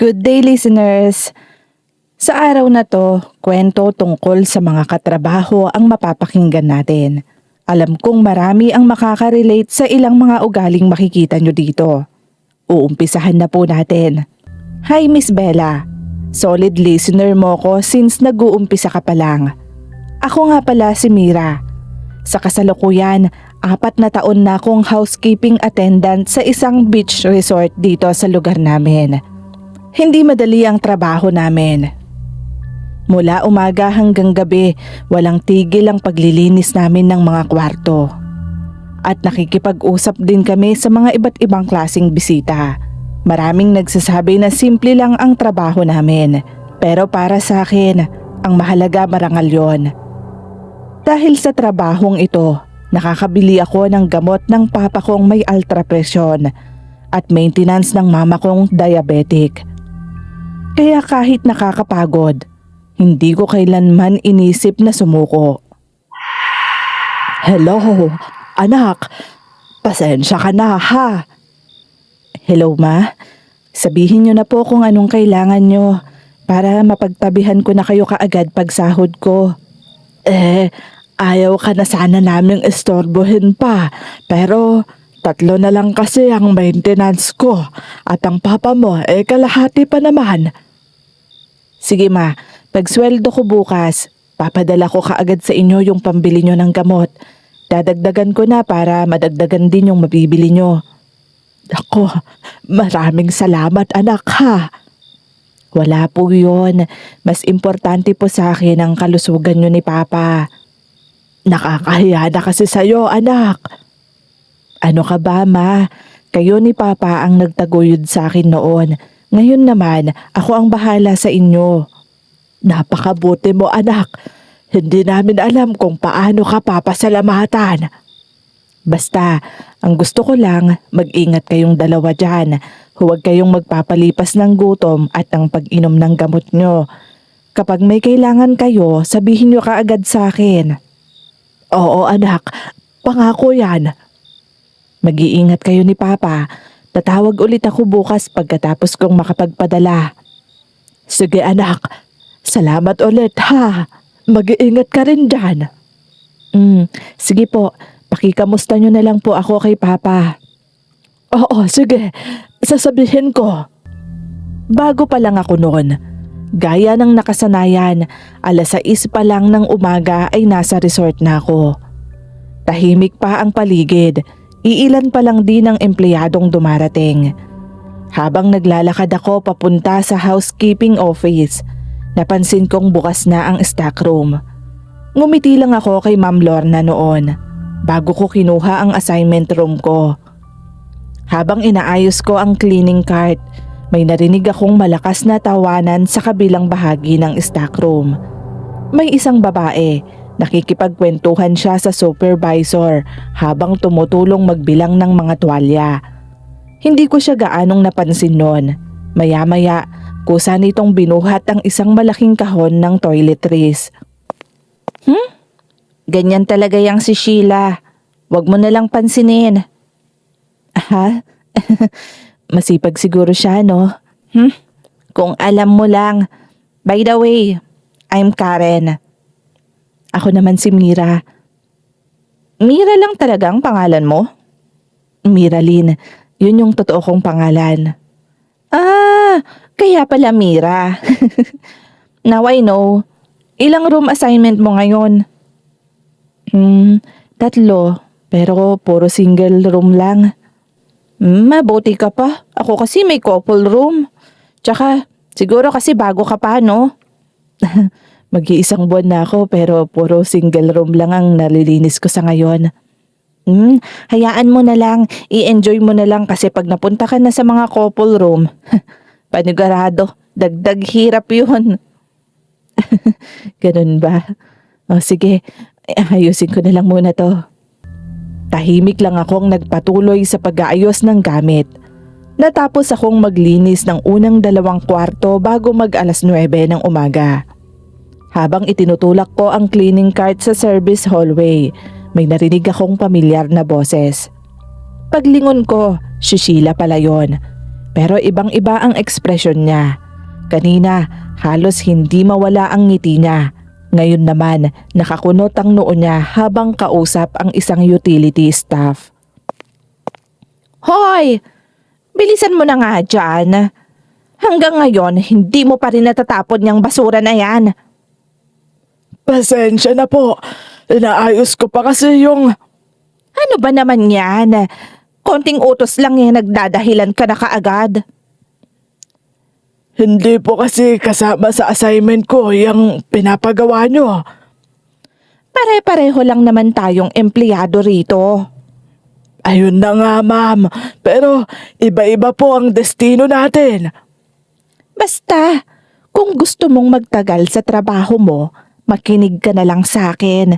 Good day listeners! Sa araw na to, kwento tungkol sa mga katrabaho ang mapapakinggan natin. Alam kong marami ang makaka-relate sa ilang mga ugaling makikita nyo dito. Uumpisahan na po natin. Hi Miss Bella! Solid listener mo ko since nag-uumpisa ka pa lang. Ako nga pala si Mira. Sa kasalukuyan, 4 na taon na akong housekeeping attendant sa isang beach resort dito sa lugar namin. Hindi madali ang trabaho namin. Mula umaga hanggang gabi, walang tigil ang paglilinis namin ng mga kwarto. At nakikipag-usap din kami sa mga iba't ibang klaseng bisita. Maraming nagsasabi na simple lang ang trabaho namin. Pero para sa akin, ang mahalaga marangal yon. Dahil sa trabahong ito, nakakabili ako ng gamot ng papa kong may ultra presyon at maintenance ng mama kong diabetic. Kaya kahit nakakapagod, hindi ko kailanman inisip na sumuko. Hello, anak. Pasensya ka na ha. Hello ma. Sabihin niyo na po kung anong kailangan niyo para mapagtabihan ko na kayo kaagad pag sahod ko. Ayaw ka na sana naming istorbohin pa. Pero 3 na lang kasi ang maintenance ko. At ang papa mo kalahati pa naman. Sige ma, pag sweldo ko bukas, papadala ko kaagad sa inyo yung pambili nyo ng gamot. Dadagdagan ko na para madagdagan din yung mabibili nyo. Ako, maraming salamat anak ha. Wala po yun. Mas importante po sa akin ang kalusugan nyo ni papa. Nakakahiya na kasi sa'yo anak. Ano ka ba ma? Kayo ni papa ang nagtaguyod sa akin noon. Ngayon naman, ako ang bahala sa inyo. Napakabuti mo anak. Hindi namin alam kung paano ka papasalamatan. Basta, ang gusto ko lang, mag-ingat kayong dalawa dyan. Huwag kayong magpapalipas ng gutom at ang pag-inom ng gamot nyo. Kapag may kailangan kayo, sabihin nyo kaagad sa akin. Oo anak, pangako yan. Mag-iingat kayo ni Papa. Tatawag ulit ako bukas pagkatapos kong makapagpadala. Sige anak, salamat ulit ha. Mag-iingat ka rin dyan. Sige po. Pakikamusta nyo na lang po ako kay Papa. Oo, sige. Sasabihin ko. Bago pa lang ako noon, gaya ng nakasanayan, 6:00 pa lang ng umaga ay nasa resort na ako. Tahimik pa ang paligid. Iilan pa lang din ang empleyadong dumarating. Habang naglalakad ako papunta sa housekeeping office, napansin kong bukas na ang stock room. Ngumiti lang ako kay Ma'am Lorna noon bago ko kinuha ang assignment room ko. Habang inaayos ko ang cleaning cart, may narinig akong malakas na tawanan sa kabilang bahagi ng stock room. May isang babae, nakikipagkwentuhan siya sa supervisor habang tumutulong magbilang ng mga tuwalya. Hindi ko siya gaanong napansin noon. Maya-maya, kusa nitong binuhat ang isang malaking kahon ng toiletries. Ganyan talaga yang si Sheila. Huwag mo nalang pansinin. Ha? Masipag siguro siya, no? Kung alam mo lang. By the way, I'm Karen. Ako naman si Mira. Mira lang talaga ang pangalan mo? Miralyn. Yun yung totoo kong pangalan. Kaya pala Mira. Now I know. Ilang room assignment mo ngayon? 3, pero puro single room lang. Mabuti ka pa. Ako kasi may couple room. Tsaka, siguro kasi bago ka pa, no? Mag-iisang buwan na ako pero puro single room lang ang nalilinis ko sa ngayon. Hayaan mo na lang. I-enjoy mo na lang kasi pag napunta ka na sa mga couple room, panigurado, dagdag hirap yun. Ganun ba? O sige, ayusin ko na lang muna to. Tahimik lang akong nagpatuloy sa pag-aayos ng gamit. Natapos akong maglinis ng unang 2 kwarto bago mag 9:00 ng umaga. Habang itinutulak ko ang cleaning cart sa service hallway, may narinig akong pamilyar na boses. Paglingon ko, si Sheila pala yon. Pero ibang-iba ang ekspresyon niya. Kanina, halos hindi mawala ang ngiti niya. Ngayon naman, nakakunot ang noo niya habang kausap ang isang utility staff. Hoy! Bilisan mo na nga dyan. Hanggang ngayon, hindi mo pa rin natatapon yung basura na yan. Pasensya na po. Inaayos ko pa kasi yung... Ano ba naman yan? Konting utos lang nagdadahilan ka na kaagad. Hindi po kasi kasama sa assignment ko yung pinapagawa nyo. Pare-pareho lang naman tayong empleyado rito. Ayun na nga, ma'am. Pero iba-iba po ang destino natin. Basta, kung gusto mong magtagal sa trabaho mo, makinig ka na lang sa akin.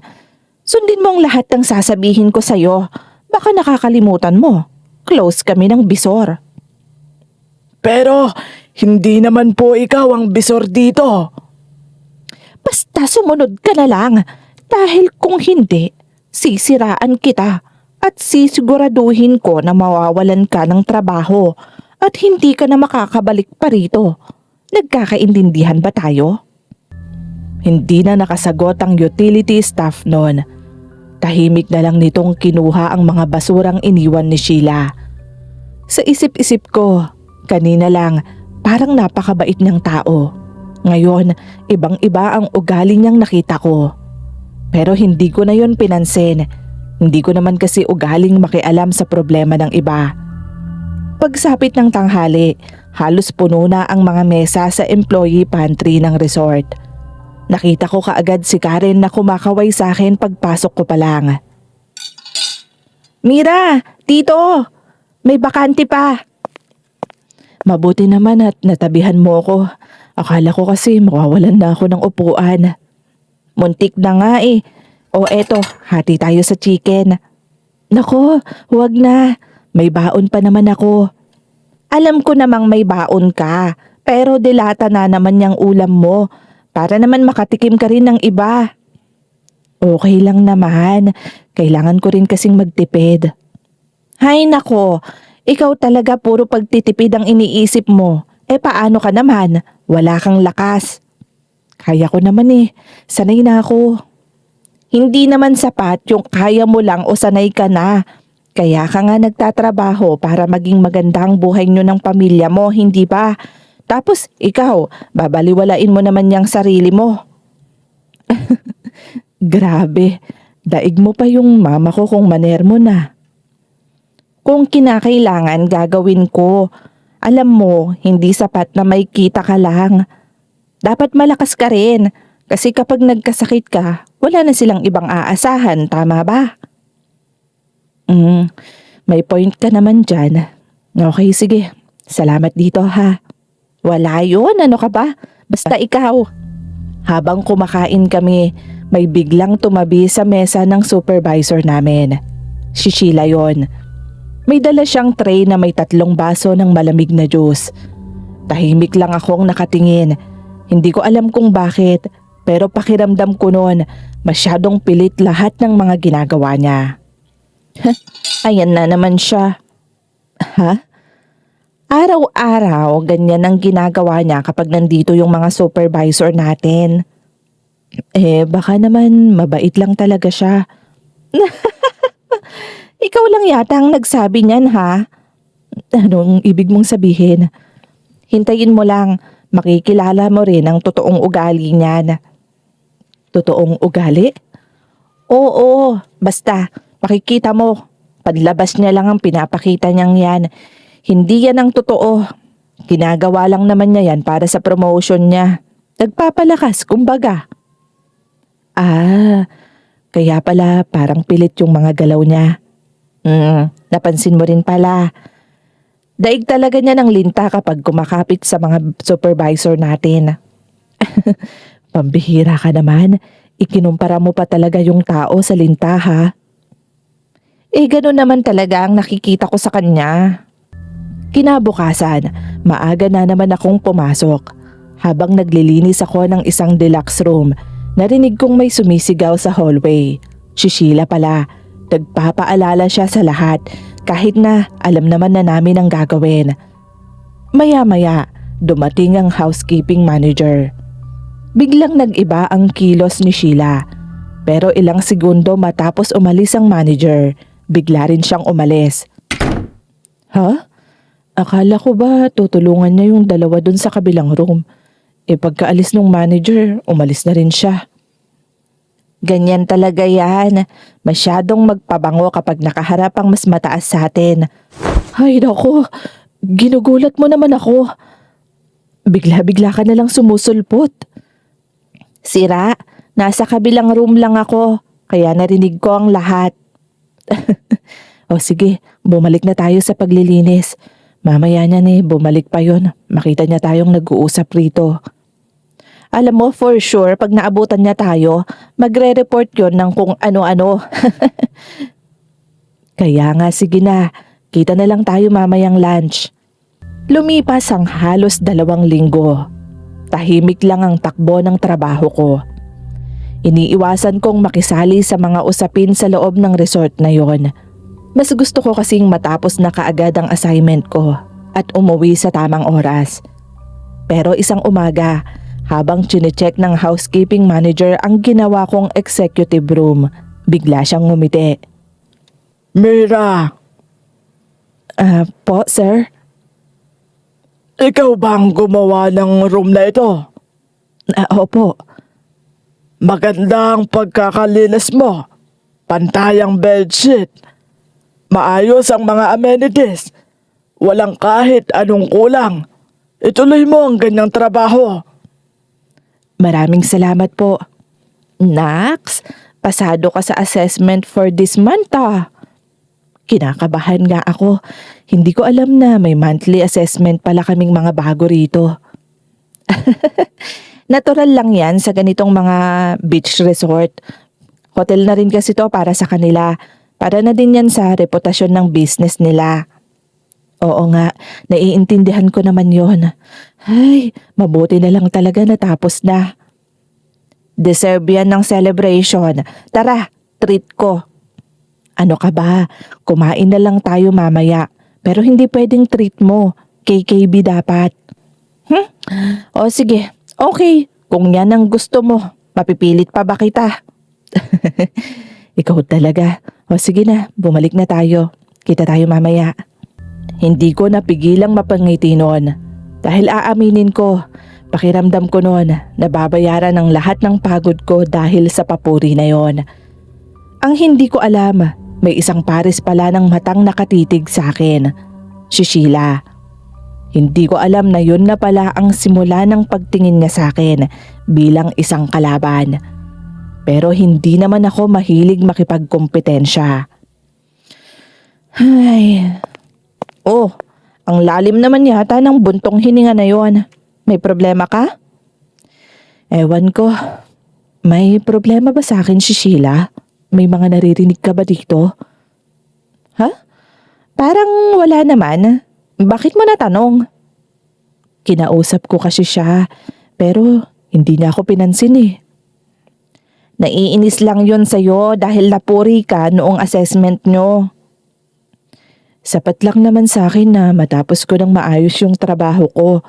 Sundin mo ang lahat ng sasabihin ko sa'yo. Baka nakakalimutan mo. Close kami ng bisor. Pero hindi naman po ikaw ang bisor dito. Basta sumunod ka na lang. Dahil kung hindi, sisiraan kita at sisiguraduhin ko na mawawalan ka ng trabaho at hindi ka na makakabalik pa rito. Nagkakaintindihan ba tayo? Hindi na nakasagot ang utility staff noon. Tahimik na lang nitong kinuha ang mga basurang iniwan ni Sheila. Sa isip-isip ko, kanina lang parang napakabait niyang tao. Ngayon, ibang-iba ang ugali niyang nakita ko. Pero hindi ko na yon pinansin. Hindi ko naman kasi ugaling makialam sa problema ng iba. Pagsapit ng tanghali, halos puno na ang mga mesa sa employee pantry ng resort. Nakita ko kaagad si Karen na kumakaway sa akin pagpasok ko pa lang. Mira, tito, may bakante pa. Mabuti naman at natabihan mo ko. Akala ko kasi mawawalan na ako ng upuan. Muntik na nga eh. O eto, hati tayo sa chicken. Nako, huwag na. May baon pa naman ako. Alam ko namang may baon ka, pero dilata na naman yung ulam mo. Para naman makatikim ka rin ng iba. Okay lang naman. Kailangan ko rin kasing magtipid. Hay nako, ikaw talaga puro pagtitipid ang iniisip mo. Paano ka naman? Wala kang lakas. Kaya ko naman sanay na ako. Hindi naman sapat yung kaya mo lang o sanay ka na. Kaya ka nga nagtatrabaho para maging magandang buhay nyo ng pamilya mo, hindi ba? Tapos ikaw, babaliwalain mo naman yung sarili mo. Grabe, daig mo pa yung mama ko kung maner mo na. Kung kinakailangan gagawin ko. Alam mo, hindi sapat na may kita ka lang. Dapat malakas ka rin. Kasi kapag nagkasakit ka, wala na silang ibang aasahan, tama ba? May point ka naman dyan. Okay, sige. Salamat dito ha. Wala yun, ano ka ba? Basta ikaw. Habang kumakain kami, may biglang tumabi sa mesa ng supervisor namin. Si Sheila yon. May dala siyang tray na may 3 baso ng malamig na juice. Tahimik lang akong nakatingin. Hindi ko alam kung bakit, pero pakiramdam ko noon, masyadong pilit lahat ng mga ginagawa niya. Ayan na naman siya. Ha? Araw-araw, ganyan ang ginagawa niya kapag nandito yung mga supervisor natin. Baka naman mabait lang talaga siya. Ikaw lang yata ang nagsabi niyan ha? Anong ibig mong sabihin? Hintayin mo lang, makikilala mo rin ang totoong ugali niyan. Totoong ugali? Oo, basta makikita mo. Padlabas niya lang ang pinapakita niyang yan. Hindi yan ang totoo. Ginagawa lang naman niya yan para sa promotion niya. Nagpapalakas, kumbaga. Kaya pala parang pilit yung mga galaw niya. Napansin mo rin pala. Daig talaga niya ng linta kapag kumakapit sa mga supervisor natin. Pambihira ka naman. Ikinumpara mo pa talaga yung tao sa linta ha. Ganun naman talaga ang nakikita ko sa kanya. Kinabukasan, maaga na naman akong pumasok. Habang naglilinis ako ng isang deluxe room, narinig kong may sumisigaw sa hallway. Si Sheila pala. Nagpapaalala siya sa lahat kahit na alam naman na namin ang gagawin. Maya-maya, dumating ang housekeeping manager. Biglang nag-iba ang kilos ni Sheila. Pero ilang segundo matapos umalis ang manager, bigla rin siyang umalis. Ha? Akala ko ba tutulungan niya yung dalawa dun sa kabilang room? Pagkaalis ng manager, umalis na rin siya. Ganyan talaga yan. Masyadong magpabango kapag nakaharap ang mas mataas sa atin. Ay nako, ginugulat mo naman ako. Bigla-bigla ka na lang sumusulpot. Sira, nasa kabilang room lang ako, kaya narinig ko ang lahat. O sige, bumalik na tayo sa paglilinis. Mamaya niyan bumalik pa yon. Makita niya tayong nag-uusap rito. Alam mo, for sure, pag naabutan niya tayo, magre-report yon ng kung ano-ano. Kaya nga, sige na. Kita na lang tayo mamayang lunch. Lumipas ang halos 2 linggo. Tahimik lang ang takbo ng trabaho ko. Iniiwasan kong makisali sa mga usapin sa loob ng resort na yon. Mas gusto ko kasing matapos na kaagad ang assignment ko at umuwi sa tamang oras. Pero isang umaga, habang chinecheck ng housekeeping manager ang ginawa kong executive room, bigla siyang ngumiti. Mira, Po, sir? ikaw ba ang gumawa ng room na ito? Opo. Maganda ang pagkakalinis mo. Pantay ang bedsheet. Maayos ang mga amenities. Walang kahit anong kulang. Ituloy mo ang ganyang trabaho. Maraming salamat po. Nax, pasado ka sa assessment for this month Kinakabahan nga ako. Hindi ko alam na may monthly assessment pala kaming mga bago rito. Natural lang yan sa ganitong mga beach resort. Hotel na rin kasi to para sa kanila. Para na din yan sa reputasyon ng business nila. Oo nga, naiintindihan ko naman yon. Ay, mabuti na lang talaga natapos na. Deserve yan ng celebration. Tara, treat ko. Ano ka ba? Kumain na lang tayo mamaya. Pero hindi pwedeng treat mo. KKB dapat. O sige, okay. Kung yan ang gusto mo, mapipilit pa ba kita? Ikaw talaga. O sige na, bumalik na tayo. Kita tayo mamaya. Hindi ko napigilang mapangiti noon. Dahil aaminin ko, pakiramdam ko noon nababayaran ang lahat ng pagod ko dahil sa papuri na yon. Ang hindi ko alam, may isang pares pala ng matang nakatitig sa akin. Si Sheila. Hindi ko alam na yun na pala ang simula ng pagtingin niya sa akin bilang isang kalaban. Pero hindi naman ako mahilig makipagkompetensya. Ay. Oh, ang lalim naman yata ng buntong hininga na yon. May problema ka? Ewan ko. May problema ba sa akin si Sheila? May mga naririnig ka ba dito? Ha? Parang wala naman. Bakit mo natanong? Kinausap ko kasi siya, pero hindi niya ako pinansin . Naiinis lang yon sa'yo dahil napuri ka noong assessment nyo. Sapat lang naman sa akin na matapos ko ng maayos yung trabaho ko.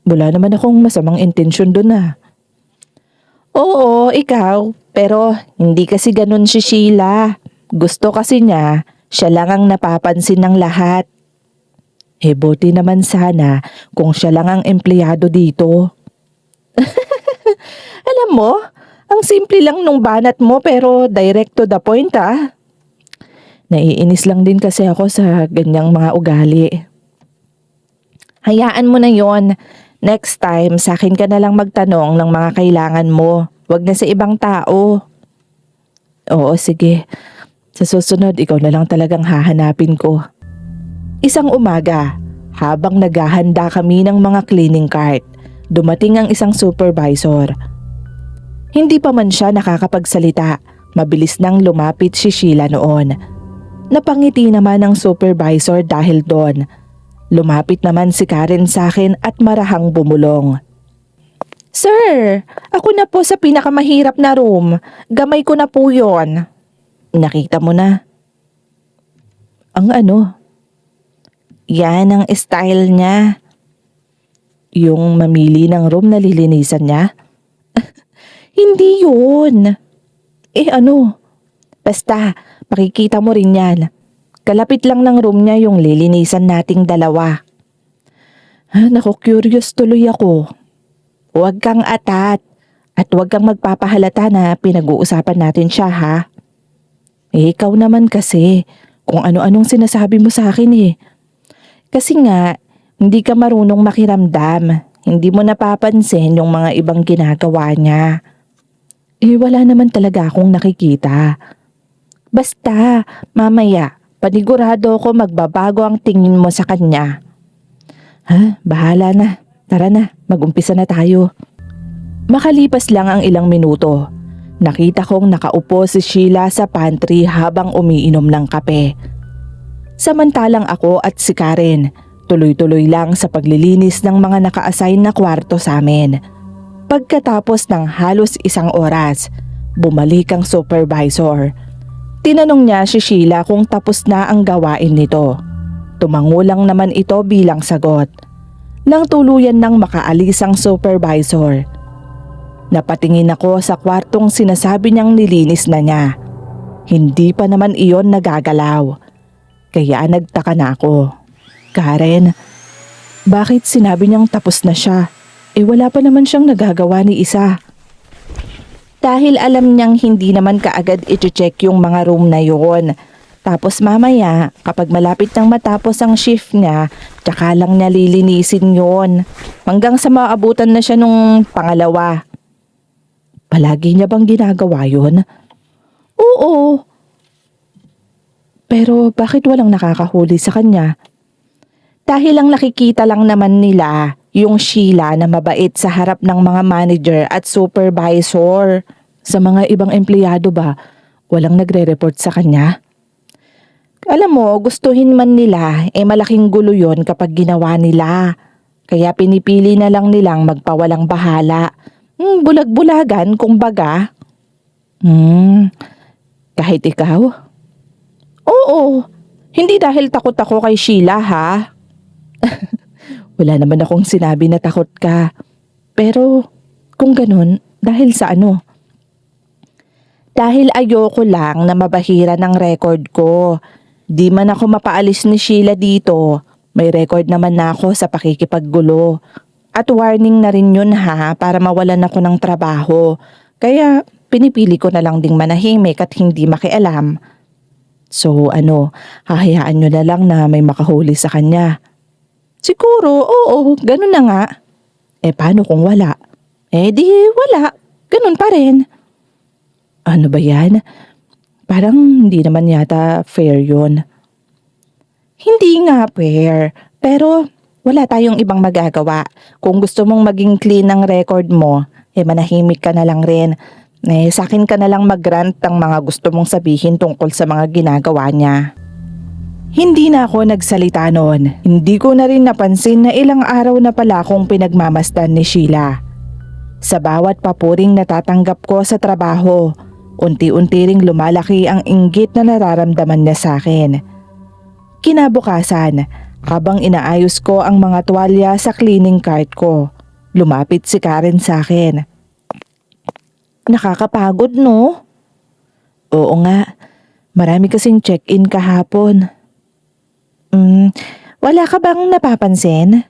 Wala naman akong masamang intensyon doon . Oo, ikaw. Pero hindi kasi ganun si Sheila. Gusto kasi niya, siya lang ang napapansin ng lahat. Buti naman sana kung siya lang ang empleyado dito. Alam mo, ang simple lang nung banat mo pero direct to the point . Naiinis lang din kasi ako sa ganyang mga ugali. Hayaan mo na yon. Next time, sa akin ka na lang magtanong ng mga kailangan mo. Wag na sa ibang tao. Oo, sige. Sa susunod, ikaw na lang talagang hahanapin ko. Isang umaga, habang naghahanda kami ng mga cleaning cart, dumating ang isang supervisor. Hindi pa man siya nakakapagsalita, mabilis nang lumapit si Sheila noon. Napangiti naman ang supervisor dahil doon. Lumapit naman si Karen sa akin at marahang bumulong. Sir, ako na po sa pinakamahirap na room. Gamay ko na po yon. Nakita mo na. Ang ano? Yan ang style niya. Yung mamili ng room na lilinisan niya? Hindi yun. Eh ano? Basta, makikita mo rin yan. Kalapit lang ng room niya yung lilinisan nating dalawa. Naku, curious tuloy ako. Huwag kang atat at huwag kang magpapahalata na pinag-uusapan natin siya ha. Eh ikaw naman kasi, kung ano-anong sinasabi mo sa akin eh. Kasi nga, hindi ka marunong makiramdam. Hindi mo napapansin yung mga ibang ginagawa niya. Eh wala naman talaga akong nakikita. Basta, mamaya, panigurado ko magbabago ang tingin mo sa kanya. Bahala na. Tara na, mag-umpisa na tayo. Makalipas lang ang ilang minuto. Nakita kong nakaupo si Sheila sa pantry habang umiinom ng kape. Samantalang ako at si Karen, tuloy-tuloy lang sa paglilinis ng mga naka-assign na kwarto sa amin. Pagkatapos ng halos 1 oras, bumalik ang supervisor. Tinanong niya si Sheila kung tapos na ang gawain nito. Tumango lang naman ito bilang sagot. Nang tuluyan nang makaalis ang supervisor. Napatingin ako sa kwartong sinasabi niyang nilinis na niya. Hindi pa naman iyon nagagalaw. Kaya nagtaka na ako. Karen, bakit sinabi niyang tapos na siya? Eh wala pa naman siyang nagagawa ni isa. Dahil alam niyang hindi naman kaagad i-check yung mga room na yun. Tapos mamaya, kapag malapit nang matapos ang shift niya, tsaka lang niya lilinisin yun. Hanggang sa maabutan na siya nung pangalawa. Palagi niya bang ginagawa yun? Oo. Pero bakit walang nakakahuli sa kanya? Dahil lang nakikita lang naman nila yung Sheila na mabait sa harap ng mga manager at supervisor. Sa mga ibang empleyado ba, walang nagre-report sa kanya? Alam mo, gustuhin man nila, malaking gulo yon kapag ginawa nila. Kaya pinipili na lang nilang magpawalang bahala. Bulag-bulagan kung baga. Kahit ikaw? Oo, hindi dahil takot ako kay Sheila ha. Wala naman akong sinabi na takot ka. Pero kung ganun, dahil sa ano? Dahil ayoko lang na mabahira ng record ko. Di man ako mapaalis ni Sheila dito, may record naman na ako sa pakikipaggulo. At warning na rin yun ha, para mawalan ako ng trabaho. Kaya pinipili ko na lang ding manahimik at hindi makialam. So hahayaan nyo na lang na may makahuli sa kanya. Siguro, oo, ganun na nga. Paano kung wala? Di wala, ganun pa rin. Ano ba yan? Parang hindi naman yata fair yun. Hindi nga fair, pero wala tayong ibang magagawa. Kung gusto mong maging clean ang record mo, manahimik ka na lang rin. Sa akin ka na lang mag-rant ang mga gusto mong sabihin tungkol sa mga ginagawa niya. Hindi na ako nagsalita noon. Hindi ko na rin napansin na ilang araw na pala akong pinagmamasdan ni Sheila. Sa bawat papuring natatanggap ko sa trabaho, unti-unti ring lumalaki ang inggit na nararamdaman niya sa akin. Kinabukasan, habang inaayos ko ang mga tuwalya sa cleaning cart ko, lumapit si Karen sa akin. Nakakapagod no? Oo nga, marami kasing check-in kahapon. Wala ka bang napapansin?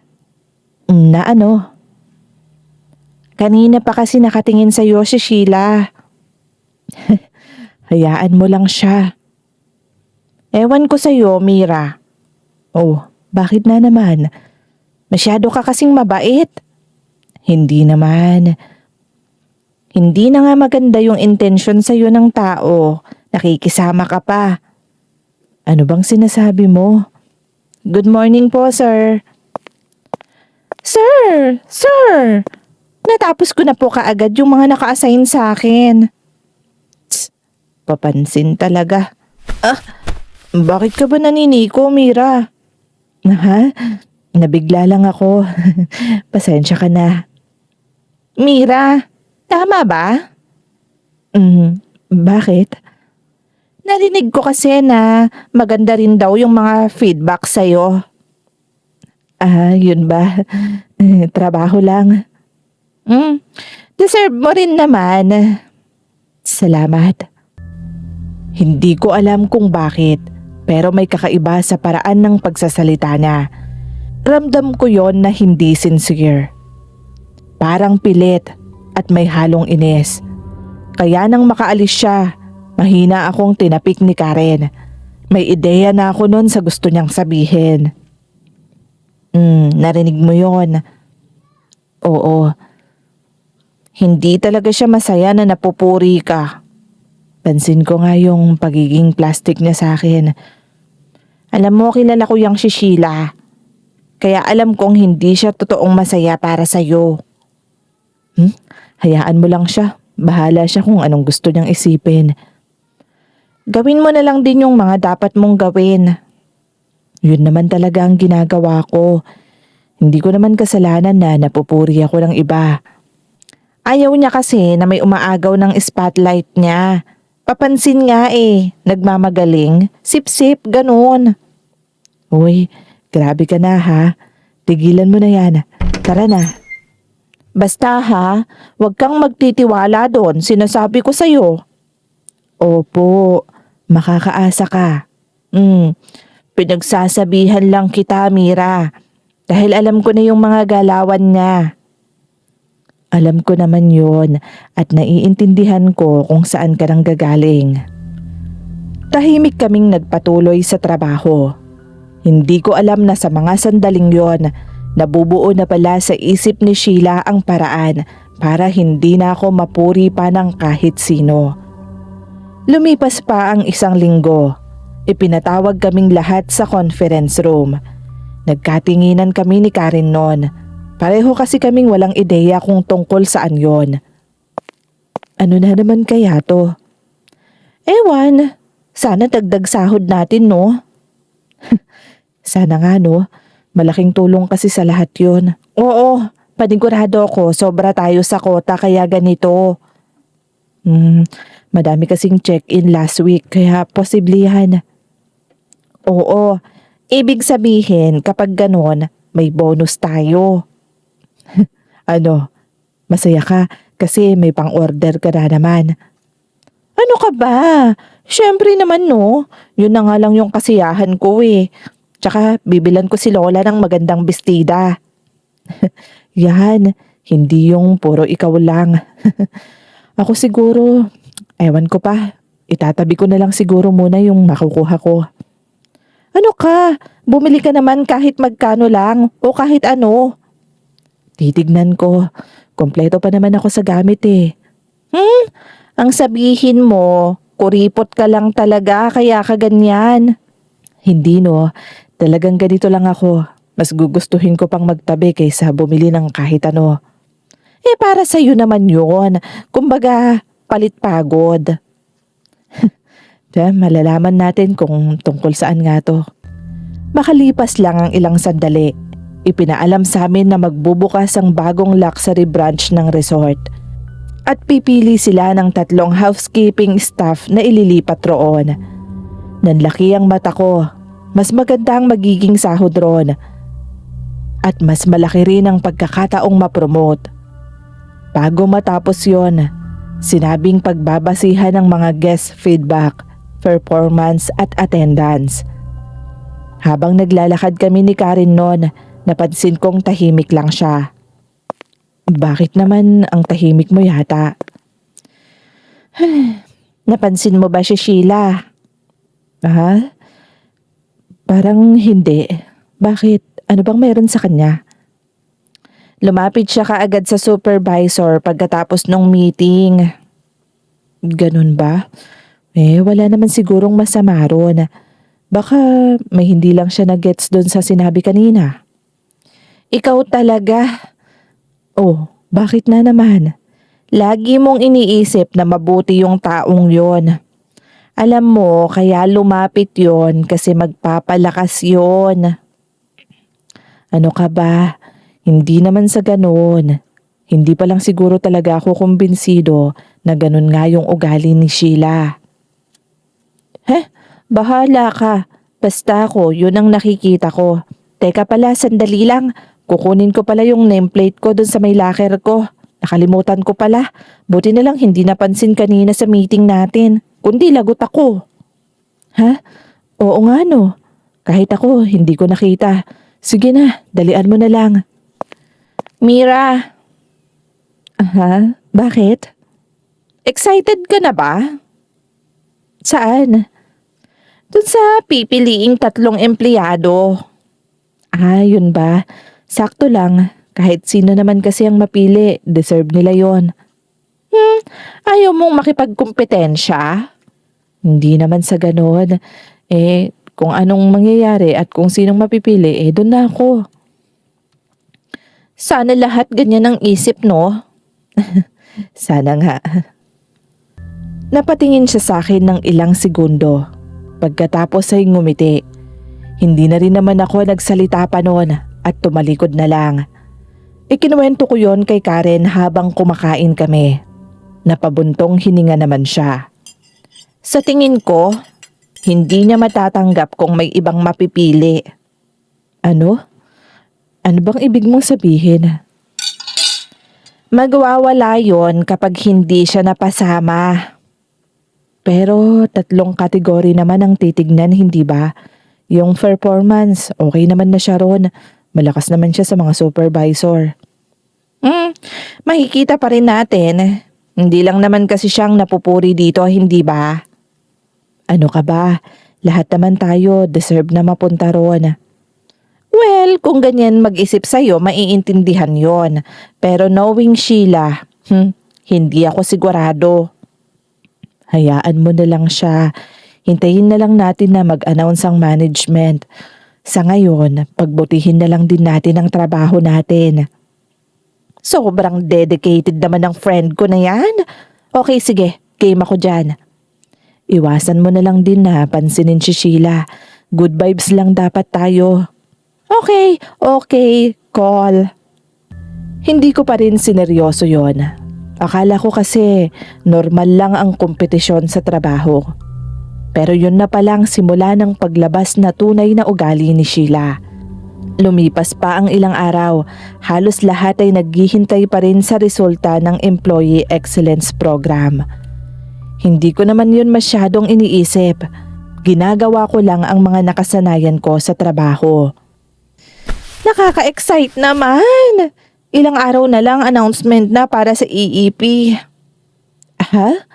Na ano? Kanina pa kasi nakatingin sa'yo si Sheila. Hayaan mo lang siya. Ewan ko sa'yo, Mira. Oh, bakit na naman? Masyado ka kasing mabait. Hindi naman. Hindi na nga maganda yung intensyon sa'yo ng tao. Nakikisama ka pa. Ano bang sinasabi mo? Good morning po, sir. Sir! Sir! Natapos ko na po kaagad yung mga naka-assign sa akin. Papansin talaga. Bakit ka ba naniniko, Mira? Ha? Nabigla lang ako. Pasensya ka na. Mira, tama ba? Bakit? Narinig ko kasi na maganda rin daw yung mga feedback sa'yo. Yun ba? Trabaho lang. Deserve mo rin naman. Salamat. Hindi ko alam kung bakit, pero may kakaiba sa paraan ng pagsasalita niya. Ramdam ko yon na hindi sincere. Parang pilit at may halong inis. Kaya nang makaalis siya, mahina akong tinapik ni Karen. May ideya na ako nun sa gusto niyang sabihin. Narinig mo yon? Oo. Hindi talaga siya masaya na napupuri ka. Pansin ko nga yung pagiging plastic niya sa akin. Alam mo, kilala ko yung si Sheila. Kaya alam kong hindi siya totoong masaya para sa'yo. Hayaan mo lang siya. Bahala siya kung anong gusto niyang isipin. Gawin mo na lang din yung mga dapat mong gawin. Yun naman talaga ang ginagawa ko. Hindi ko naman kasalanan na napupuri ako ng iba. Ayaw niya kasi na may umaagaw ng spotlight niya. Papansin nga nagmamagaling, sip-sip, ganun. Uy, grabe ka na ha. Tigilan mo na yan. Tara na. Basta ha, huwag kang magtitiwala doon, sinasabi ko sa'yo. Opo, makakaasa ka. Pinagsasabihan lang kita, Mira. Dahil alam ko na yung mga galawan niya. Alam ko naman yon at naiintindihan ko kung saan ka nang gagaling. Tahimik kaming nagpatuloy sa trabaho. Hindi ko alam na sa mga sandaling yon, nabubuo na pala sa isip ni Sheila ang paraan para hindi na ako mapuri pa ng kahit sino. Lumipas pa ang 1 linggo. Ipinatawag kaming lahat sa conference room. Nagkatinginan kami ni Karen noon. Pareho kasi kaming walang ideya kung tungkol saan yon. Ano na naman kaya to? Ewan, sana dagdag sahod natin no? Sana nga no, malaking tulong kasi sa lahat yon. Oo, panigurado ko sobra tayo sa kota kaya ganito. Madami kasing check-in last week kaya posible yan. Oo, ibig sabihin kapag ganon may bonus tayo. Ano, masaya ka kasi may pang-order ka na naman. Ano ka ba? Siyempre naman no, yun na nga lang yung kasiyahan ko Tsaka bibilan ko si Lola ng magandang bestida. Yan, hindi yung puro ikaw lang. Ako siguro, ewan ko pa, itatabi ko na lang siguro muna yung makukuha ko. Ano ka? Bumili ka naman kahit magkano lang o kahit ano. Titignan ko. Kompleto pa naman ako sa gamit Ang sabihin mo, kuripot ka lang talaga kaya ka ganyan. Hindi no, talagang ganito lang ako. Mas gugustuhin ko pang magtabi kaysa bumili ng kahit ano. Para sa'yo naman yun. Kumbaga, palit pagod. Malalaman natin kung tungkol saan nga to. Makalipas lang ang ilang sandali. Ipinaalam sa amin na magbubukas ang bagong luxury branch ng resort. At pipili sila ng 3 housekeeping staff na ililipat roon. Nanlaki ang mata ko. Mas maganda ang magiging sahod roon. At mas malaki rin ang pagkakataong ma-promote. Bago matapos yon, sinabing pagbabasihan ng mga guest feedback, performance at attendance. Habang naglalakad kami ni Karen noon, napansin kong tahimik lang siya. Bakit naman ang tahimik mo yata? Napansin mo ba si Sheila? Parang hindi. Bakit? Ano bang meron sa kanya? Lumapit siya kaagad sa supervisor pagkatapos ng meeting. Ganun ba? Wala naman sigurong masama ron. Baka may hindi lang siya na-gets doon sa sinabi kanina. Ikaw talaga. Oh, bakit na naman? Lagi mong iniisip na mabuti yung taong yon. Alam mo, kaya lumapit yon kasi magpapalakas yon. Ano ka ba? Hindi naman sa ganun. Hindi pa lang siguro talaga ako kumbinsido na ganun nga yung ugali ni Sheila. Bahala ka. Basta ako, yun ang nakikita ko. Teka pala, sandali lang. Kukunin ko pala yung nameplate ko dun sa may locker ko. Nakalimutan ko pala. Buti na lang hindi napansin kanina sa meeting natin. Kundi lagot ako. Ha? Oo nga no. Kahit ako, hindi ko nakita. Sige na, dalian mo na lang. Mira. Aha, bakit? Excited ka na ba? Saan? Dun sa pipiliing 3 empleyado. Ah, yun ba? Sakto lang. Kahit sino naman kasi ang mapili, deserve nila yon. Ayaw mong makipagkumpetensya? Hindi naman sa ganon. Kung anong mangyayari at kung sinong mapipili, doon na ako. Sana lahat ganyan ang isip, no? Sana nga. Napatingin siya sa akin ng ilang segundo. Pagkatapos ay ngumiti. Hindi na rin naman ako nagsalita pa noon at tumalikod na lang. Ikinuwento ko yon kay Karen habang kumakain kami. Napabuntong hininga naman siya. Sa tingin ko, hindi niya matatanggap kung may ibang mapipili. Ano? Ano bang ibig mong sabihin? Magwawala yon kapag hindi siya napasama. Pero 3 kategory naman ang titignan, hindi ba? Yung performance, okay naman na siya ron. Malakas naman siya sa mga supervisor. Makikita pa rin natin. Hindi lang naman kasi siyang napupuri dito, hindi ba? Ano ka ba? Lahat naman tayo deserve na mapunta ron. Well, kung ganyan mag-isip sa'yo, maiintindihan yon. Pero knowing Sheila, hindi ako sigurado. Hayaan mo na lang siya. Hintayin na lang natin na mag-announce ang management. Sa ngayon, pagbutihin na lang din natin ang trabaho natin. Sobrang dedicated naman ng friend ko na yan. Okay, sige. Game ako dyan. Iwasan mo na lang din na pansinin si Sheila. Good vibes lang dapat tayo. Okay. Call. Hindi ko pa rin sineryoso yon. Akala ko kasi normal lang ang kompetisyon sa trabaho. Pero yun na palang simula ng paglabas na tunay na ugali ni Sheila. Lumipas pa ang ilang araw, halos lahat ay naghihintay pa rin sa resulta ng Employee Excellence Program. Hindi ko naman yun masyadong iniisip. Ginagawa ko lang ang mga nakasanayan ko sa trabaho. Nakaka-excite naman! Ilang araw na lang announcement na para sa EEP. Ha?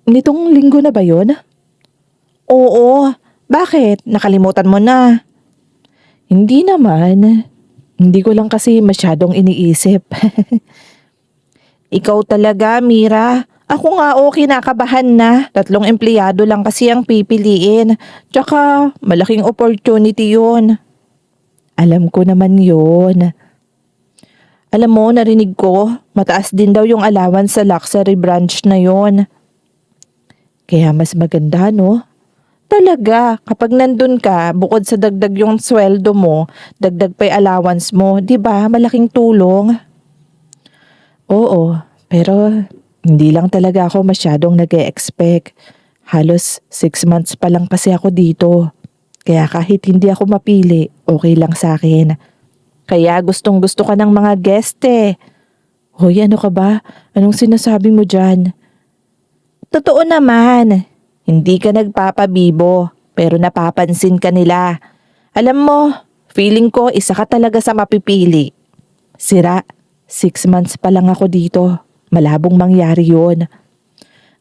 Nitong linggo na ba yun? Oo. Bakit? Nakalimutan mo na? Hindi naman. Hindi ko lang kasi masyadong iniisip. Ikaw talaga, Mira. Ako nga kinakabahan na. 3 empleyado lang kasi ang pipiliin. Tsaka malaking opportunity yun. Alam ko naman yun. Alam mo, narinig ko, mataas din daw yung allowance sa luxury branch na yon. Kaya mas maganda, no? Talaga, kapag nandun ka, bukod sa dagdag yung sweldo mo, dagdag pa yung allowance mo, di ba? Malaking tulong. Oo, pero hindi lang talaga ako masyadong nag-e-expect. Halos 6 months pa lang kasi ako dito. Kaya kahit hindi ako mapili, okay lang sa akin. Kaya gustong gusto ka ng mga guest eh. Hoy, ano ka ba? Anong sinasabi mo dyan? Totoo naman. Hindi ka nagpapabibo, pero napapansin ka nila. Alam mo, feeling ko isa ka talaga sa mapipili. Sira, 6 months pa lang ako dito. Malabong mangyari yun.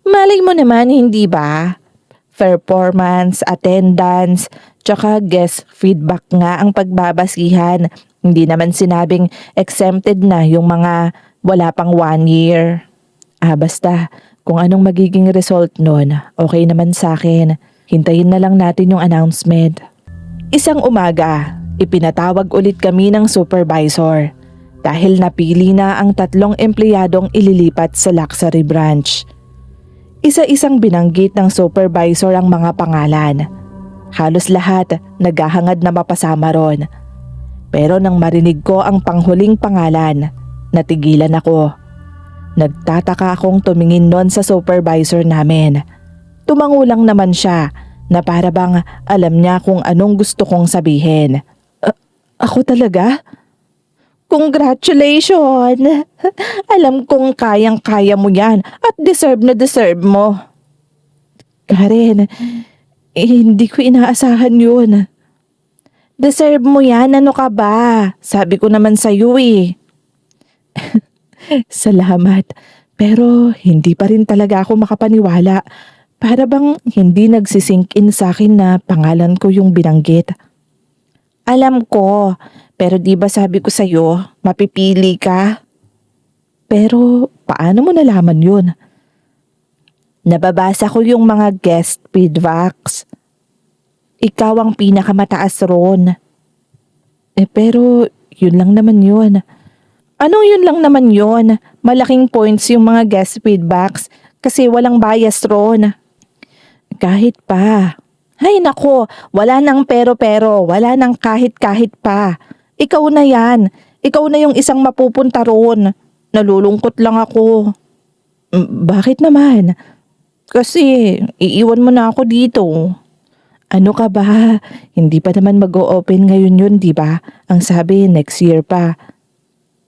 Malay mo naman, hindi ba? Performance, attendance, tsaka guest feedback nga ang pagbabasihan. Hindi naman sinabing exempted na yung mga wala pang 1 year. Basta, kung anong magiging result nun, okay naman sa akin. Hintayin na lang natin yung announcement. Isang umaga, ipinatawag ulit kami ng supervisor dahil napili na ang 3 empleyadong ililipat sa luxury branch. Isa-isang binanggit ng supervisor ang mga pangalan. Halos lahat naghahangad na mapasama ron. Pero nang marinig ko ang panghuling pangalan, natigilan ako. Nagtataka akong tumingin nun sa supervisor namin. Tumango lang naman siya na para bang alam niya kung anong gusto kong sabihin. Ako talaga? Congratulations! Alam kong kayang-kaya mo yan at deserve na deserve mo. Karen, hindi ko inaasahan yun. Deserve mo yan, ano ka ba? Sabi ko naman sa'yo eh. Salamat. Pero hindi pa rin talaga ako makapaniwala. Para bang hindi nagsisink in sa akin na pangalan ko yung binanggit. Alam ko, pero di ba sabi ko sa'yo, mapipili ka? Pero paano mo nalaman yun? Nababasa ko yung mga guest feedbacks. Ikaw ang pinakamataas ron. Pero yun lang naman yun. Anong yun lang naman yun? Malaking points yung mga guest feedbacks kasi walang bias ron. Kahit pa. Ay nako, wala nang pero-pero, wala nang kahit-kahit pa. Ikaw na yan. Ikaw na yung isang mapupunta ron. Nalulungkot lang ako. Bakit naman? Kasi iiwan mo na ako dito. Ano ka ba? Hindi pa naman mag-o-open ngayon yun, di ba? Ang sabi, next year pa.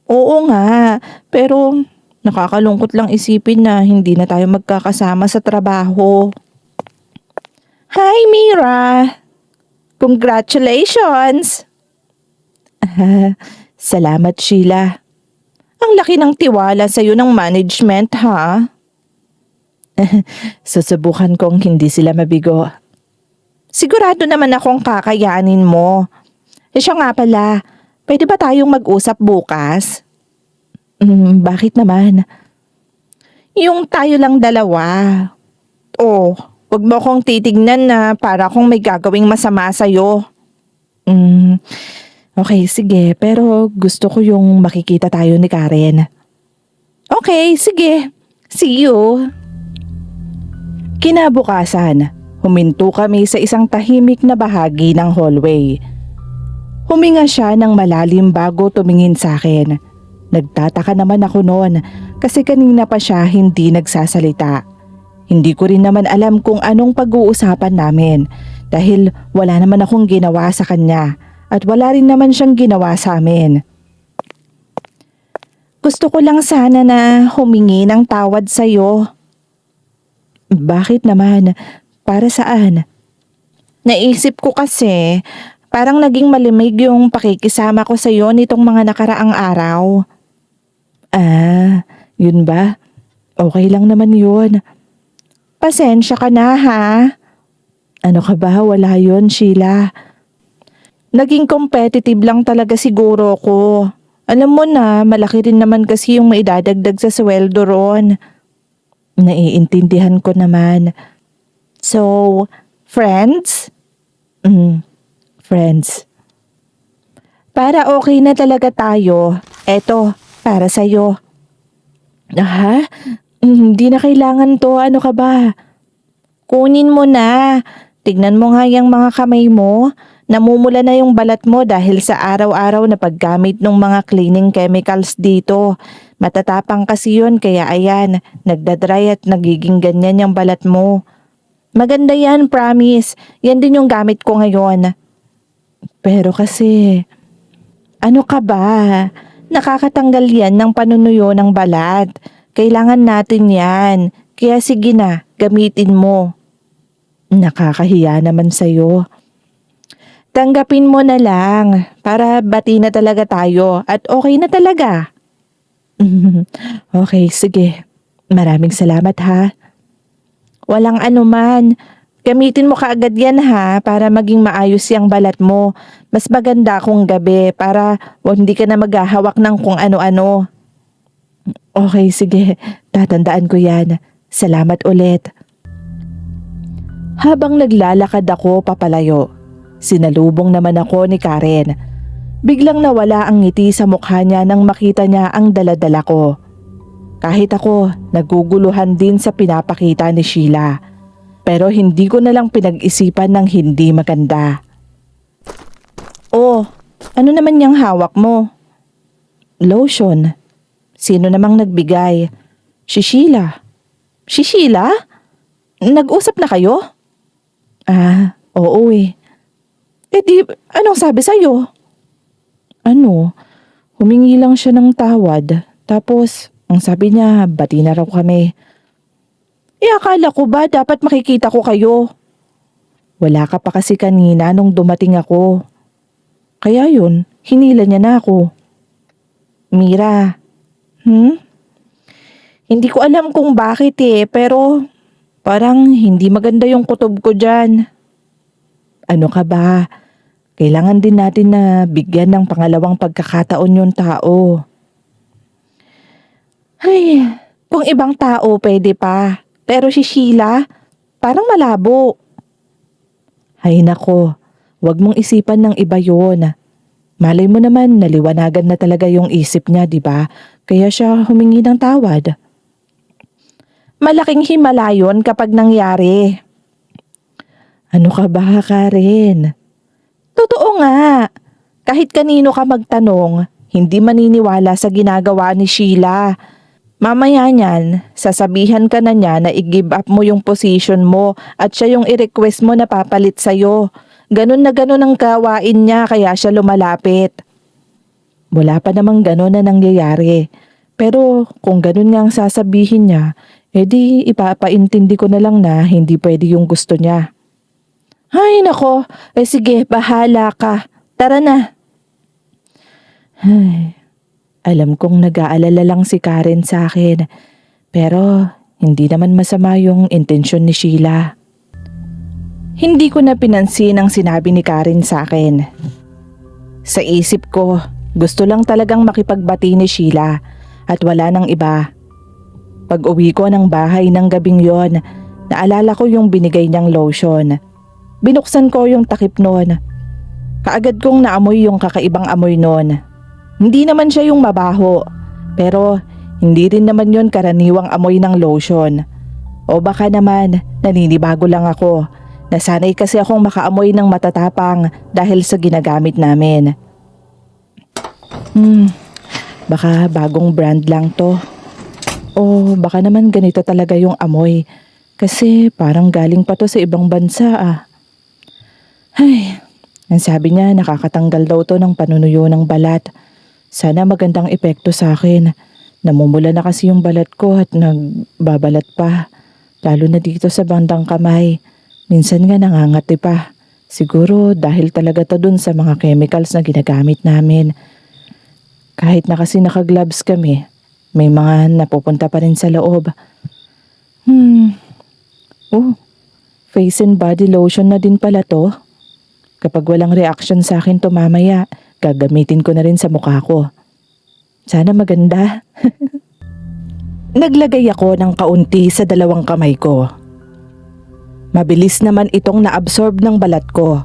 Oo nga, pero nakakalungkot lang isipin na hindi na tayo magkakasama sa trabaho. Hi, Mira! Congratulations! Salamat, Sheila. Ang laki ng tiwala sa'yo ng management, ha? Susubukan kong hindi sila mabigo. Sigurado naman akong kakayanin mo. Siya nga pala, pwede ba tayong mag-usap bukas? Bakit naman? Yung tayo lang dalawa. Oh, wag mo akong titignan na para akong may gagawing masama sa'yo. Okay, sige. Pero gusto ko yung makikita tayo ni Karen. Okay, sige. See you. Kinabukasan, huminto kami sa isang tahimik na bahagi ng hallway. Huminga siya ng malalim bago tumingin sa akin. Nagtataka naman ako noon kasi kanina pa siya hindi nagsasalita. Hindi ko rin naman alam kung anong pag-uusapan namin dahil wala naman akong ginawa sa kanya at wala rin naman siyang ginawa sa amin. Gusto ko lang sana na humingi ng tawad sa'yo. Bakit naman? Para saan? Naisip ko kasi parang naging malimig yung pakikisama ko sa'yo nitong mga nakaraang araw. Yun ba? Okay lang naman yun. Pasensya ka na ha. Ano ka ba? Wala yun, Sheila. Naging competitive lang talaga siguro ko. Alam mo na, malaki rin naman kasi yung maidadagdag sa sweldo ron. Naiintindihan ko naman. So, friends? Friends. Para okay na talaga tayo, eto, para sa'yo. Hindi na kailangan to, ano ka ba? Kunin mo na. Tignan mo nga yung mga kamay mo. Namumula na yung balat mo dahil sa araw-araw na paggamit ng mga cleaning chemicals dito. Matatapang kasi yun kaya ayan, nagdadry at nagiging ganyan yung balat mo. Maganda yan, promise. Yan din yung gamit ko ngayon. Pero kasi, ano ka ba? Nakakatanggal yan ng panunuyo ng balat. Kailangan natin yan. Kaya sige na, gamitin mo. Nakakahiya naman sa'yo. Tanggapin mo na lang para bati na talaga tayo at okay na talaga. Okay, sige. Maraming salamat ha. Walang anuman. Gamitin mo kaagad yan ha para maging maayos yung balat mo. Mas maganda kung gabi para hindi ka na maghahawak ng kung ano-ano. Okay, sige. Tatandaan ko yan. Salamat ulit. Habang naglalakad ako papalayo, sinalubong naman ako ni Karen. Biglang nawala ang ngiti sa mukha niya nang makita niya ang daladala ko. Kahit ako, naguguluhan din sa pinapakita ni Sheila. Pero hindi ko na lang pinag-isipan ng hindi maganda. Oh, ano naman yung hawak mo? Lotion. Sino namang nagbigay? Si Sheila. Si Sheila? Nag-usap na kayo? Oo eh. Eh di, anong sabi sa'yo? Ano, humingi lang siya ng tawad. Tapos, ang sabi niya, bati na raw kami. Akala ko ba dapat makikita ko kayo? Wala ka pa kasi kanina nung dumating ako. Kaya yun, hinila niya na ako. Mira, Hindi ko alam kung bakit pero parang hindi maganda yung kutob ko dyan. Ano ka ba? Kailangan din natin na bigyan ng pangalawang pagkakataon yung tao. Ay, kung ibang tao pwede pa. Pero si Sheila, parang malabo. Ay nako, wag mong isipan ng iba yun. Malay mo naman, naliwanagan na talaga yung isip niya, di ba? Kaya siya humingi ng tawad. Malaking himala yun kapag nangyari. Ano ka ba, Karen? Totoo nga. Kahit kanino ka magtanong, hindi maniniwala sa ginagawa ni Sheila. Mamaya niyan, sasabihan ka na niya na i-give up mo yung position mo at siya yung i-request mo na papalit sa'yo. Ganun na ganun ang gawain niya kaya siya lumalapit. Wala pa namang ganun na nangyayari. Pero kung ganun nga ang sasabihin niya, edi ipapaintindi ko na lang na hindi pwede yung gusto niya. Ay nako, sige, bahala ka. Tara na. Ay, alam kong nag-aalala lang si Karen sa akin. Pero hindi naman masama yung intensyon ni Sheila. Hindi ko na pinansin ang sinabi ni Karen sa akin. Sa isip ko, gusto lang talagang makipagbati ni Sheila at wala nang iba. Pag uwi ko ng bahay ng gabing yon, naalala ko yung binigay niyang lotion. Binuksan ko yung takip noon. Kaagad kong naamoy yung kakaibang amoy noon. Hindi naman siya yung mabaho, pero hindi rin naman yon karaniwang amoy ng lotion. O baka naman, naninibago lang ako. Nasanay kasi akong makaamoy ng matatapang dahil sa ginagamit namin. Baka bagong brand lang to. O baka naman ganito talaga yung amoy. Kasi parang galing pa to sa ibang bansa Ay, ang sabi niya nakakatanggal daw to ng panunuyo ng balat. Sana magandang epekto sa akin. Namumula na kasi yung balat ko at nagbabalat pa. Lalo na dito sa bandang kamay. Minsan nga nangangati pa. Siguro dahil talaga to dun sa mga chemicals na ginagamit namin. Kahit na kasi naka-gloves kami, may mga napupunta pa rin sa loob. Face and body lotion na din pala to. Kapag walang reaction sa akin to mamaya, gagamitin ko na rin sa mukha ko. Sana maganda. Naglagay ako ng kaunti sa dalawang kamay ko. Mabilis naman itong naabsorb ng balat ko.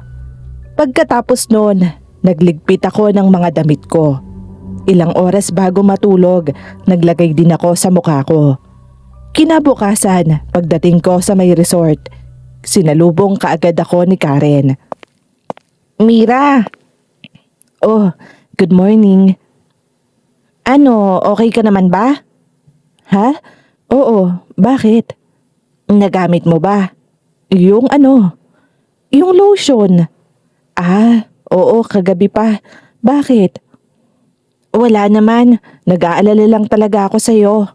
Pagkatapos noon, nagligpit ako ng mga damit ko. Ilang oras bago matulog, naglagay din ako sa mukha ko. Kinabukasan, pagdating ko sa may resort, sinalubong kaagad ako ni Karen. Mira! Oh, good morning. Ano, okay ka naman ba? Ha? Oo, bakit? Nagamit mo ba? Yung ano? Yung lotion. Oo, kagabi pa. Bakit? Wala naman, nag-aalala lang talaga ako sa'yo.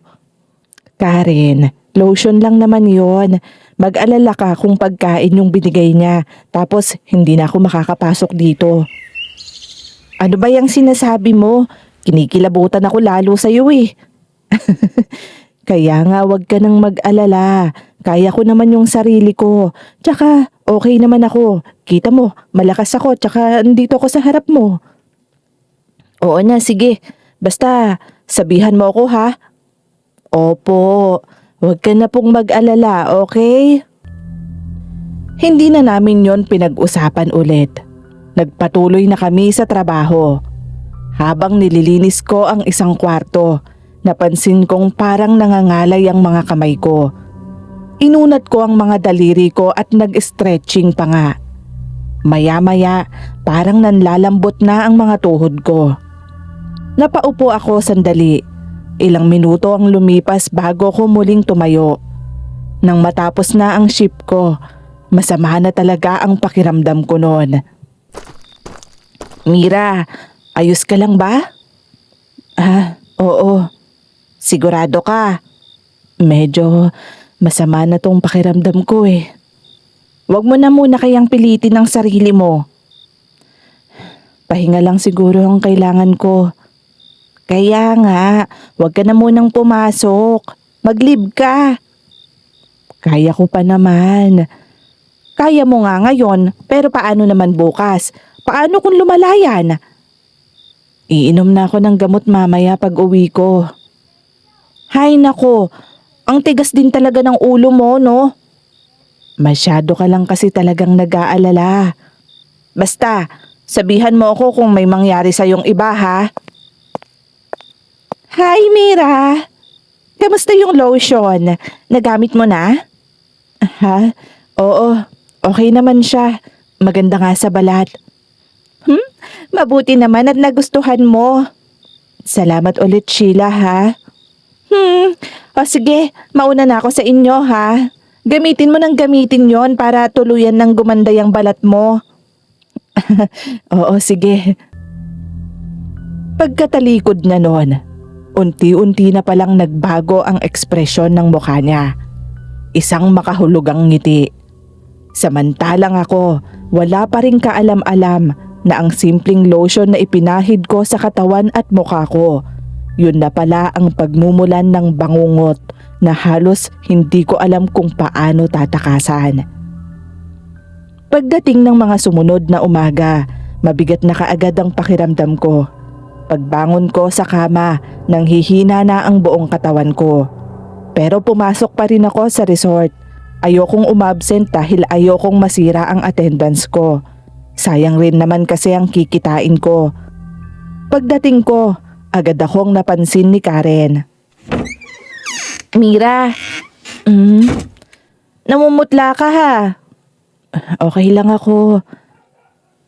Karen, lotion lang naman yon. Mag-alala ka kung pagkain yung binigay niya, tapos hindi na ako makakapasok dito. Ano ba yung sinasabi mo? Kinikilabutan ako lalo sa'yo Kaya nga wag ka nang mag-alala. Kaya ko naman yung sarili ko. Tsaka okay naman ako. Kita mo, malakas ako tsaka nandito ako sa harap mo. Oo na, sige. Basta sabihan mo ako ha. Opo, wag ka na pong mag-alala, okay? Hindi na namin yon pinag-usapan ulit. Nagpatuloy na kami sa trabaho. Habang nililinis ko ang isang kwarto, napansin kong parang nangangalay ang mga kamay ko. Inunat ko ang mga daliri ko at nag-stretching pa nga. Maya-maya, parang nanlalambot na ang mga tuhod ko. Napaupo ako sandali. Ilang minuto ang lumipas bago ko muling tumayo. Nang matapos na ang shift ko, masama na talaga ang pakiramdam ko noon. Mira, Ayos ka lang ba? Oo. Sigurado ka? Medyo masama na tong pakiramdam ko eh. Huwag mo na muna kayang pilitin ang sarili mo. Pahinga lang siguro ang kailangan ko. Kaya nga, huwag ka na munang pumasok. Mag-leave ka. Kaya ko pa naman. Kaya mo nga ngayon, pero paano naman bukas? Paano kung lumalayan? Iinom na ako ng gamot mamaya pag uwi ko. Hay nako, ang tigas din talaga ng ulo mo, no? Masyado ka lang kasi talagang nag-aalala. Basta, sabihan mo ako kung may mangyari sa yung iba, ha? Hi, Mira! Kamusta yung lotion? Nagamit mo na? Ha? Oo, okay naman siya. Maganda nga sa balat. Mabuti naman at nagustuhan mo. Salamat ulit, Sheila, ha? O sige, mauna na ako sa inyo, ha? Gamitin mo ng gamitin yon para tuluyan ng gumanda yung balat mo. Oo, sige. Pagkatalikod na noon, unti-unti na palang nagbago ang ekspresyon ng mukha niya. Isang makahulugang ngiti. Samantalang ako, wala pa rin kaalam-alam na ang simpleng lotion na ipinahid ko sa katawan at mukha ko, yun na pala ang pagmumulan ng bangungot na halos hindi ko alam kung paano tatakasan. Pagdating ng mga sumunod na umaga, mabigat na kaagad ang pakiramdam ko. Pagbangon ko sa kama, nanghihina na ang buong katawan ko. Pero pumasok pa rin ako sa resort. Ayokong umabsent dahil ayokong masira ang attendance ko. Sayang rin naman kasi ang kikitain ko. Pagdating ko, agad akong napansin ni Karen. Mira, namumutla ka ha. Okay lang ako.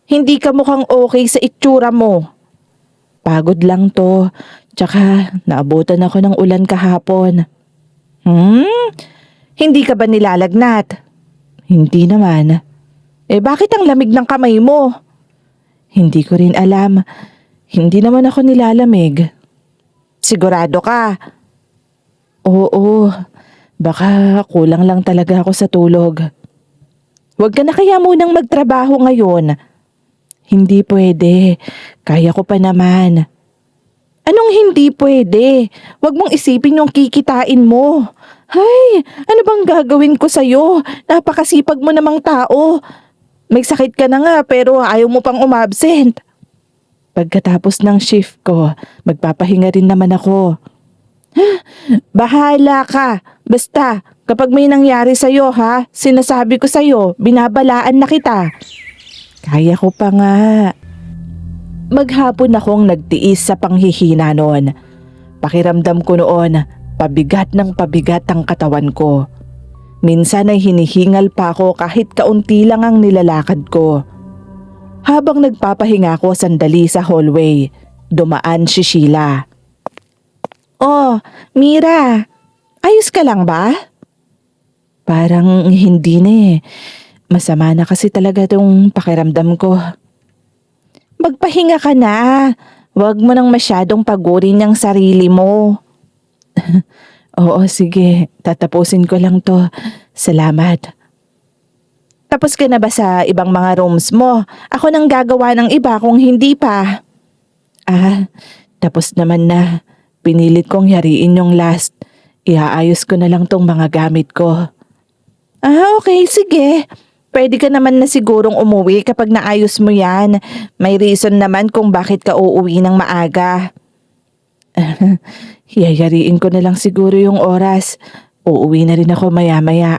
Hindi ka mukhang okay sa itsura mo. Pagod lang to, tsaka naabutan ako ng ulan kahapon. Hindi ka ba nilalagnat? Hindi naman. Bakit ang lamig ng kamay mo? Hindi ko rin alam. Hindi naman ako nilalamig. Sigurado ka? Oo. Baka kulang lang talaga ako sa tulog. Huwag ka na kaya munang magtrabaho ngayon. Hindi pwede. Kaya ko pa naman. Anong hindi pwede? Huwag mong isipin yung kikitain mo. Hay, ano bang gagawin ko sa'yo? Napakasipag mo namang tao. May sakit ka na nga pero ayaw mo pang umabsent. Pagkatapos ng shift ko, magpapahinga rin naman ako. Bahala ka. Basta, kapag may nangyari sa'yo ha, sinasabi ko sa'yo, binabalaan na kita. Kaya ko pa nga. Maghapon akong nagtiis sa panghihina noon. Pakiramdam ko noon, pabigat ng pabigat ang katawan ko. Minsan ay hinihingal pa ako kahit kaunti lang ang nilalakad ko. Habang nagpapahinga ako sandali sa hallway, dumaan si Sheila. Oh, Mira, ayos ka lang ba? Parang hindi na eh. Masama na kasi talaga tong pakiramdam ko. Magpahinga ka na. Huwag mo nang masyadong pagurin ang sarili mo. Oo, sige. Tatapusin ko lang to. Salamat. Tapos ka na ba sa ibang mga rooms mo? Ako nang gagawa ng iba kung hindi pa. Tapos naman na. Pinilit kong yariin yung last. Iaayos ko na lang tong mga gamit ko. Okay, sige. Pwede ka naman na sigurong umuwi kapag naayos mo yan. May reason naman kung bakit ka uuwi ng maaga. Yayariin ko na lang siguro yung oras. Uuwi na rin ako maya-maya.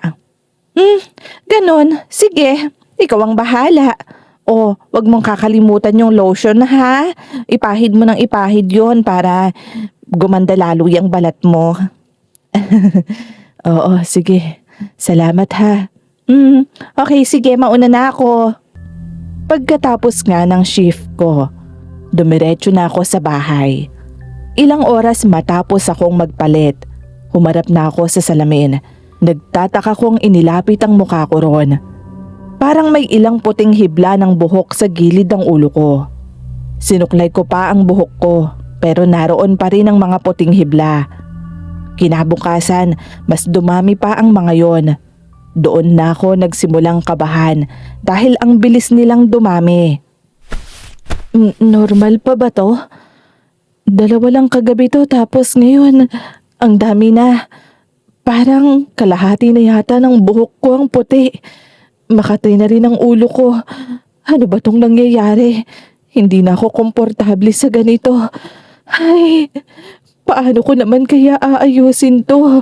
Ganon. Sige, ikaw ang bahala. Wag mong kakalimutan yung lotion ha. Ipahid mo ng ipahid yon para gumanda lalo yung balat mo. Oo, sige. Salamat ha. Okay, sige, mauna na ako. Pagkatapos nga ng shift ko, dumiretso na ako sa bahay. Ilang oras matapos akong magpalit, humarap na ako sa salamin. Nagtataka kong inilapit ang mukha ko ron. Parang may ilang puting hibla ng buhok sa gilid ng ulo ko. Sinuklay ko pa ang buhok ko pero naroon pa rin ang mga puting hibla. Kinabukasan, mas dumami pa ang mga yon. Doon na ako nagsimulang kabahan dahil ang bilis nilang dumami. Normal pa ba to? Dalawa lang kagabi to tapos ngayon, ang dami na. Parang kalahati na yata ng buhok ko ang puti. Makatay na rin ang ulo ko. Ano ba tong nangyayari? Hindi na ako komportable sa ganito. Ay, paano ko naman kaya aayusin to?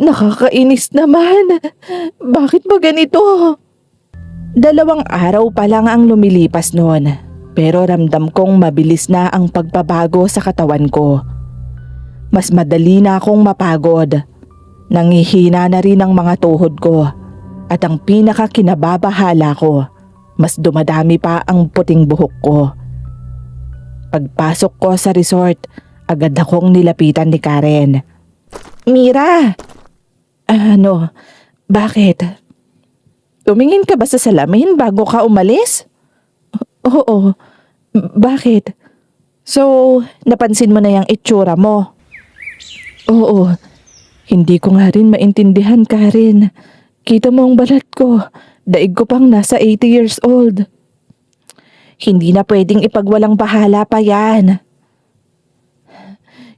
Nakakainis naman. Bakit ba ganito? 2 araw pa lang ang lumilipas noon. Pero ramdam kong mabilis na ang pagbabago sa katawan ko. Mas madali na akong mapagod. Nangihina na rin ang mga tuhod ko. At ang pinakakinababahala ko, mas dumadami pa ang puting buhok ko. Pagpasok ko sa resort, agad akong nilapitan ni Karen. Mira! Ano? Bakit? Tumingin ka ba sa salamin bago ka umalis? Oo. Bakit? So, napansin mo na yung itsura mo? Oo. Hindi ko nga rin maintindihan, Karen. Kita mo ang balat ko. Daig ko pang nasa 80 years old. Hindi na pwedeng ipagwalang bahala pa yan.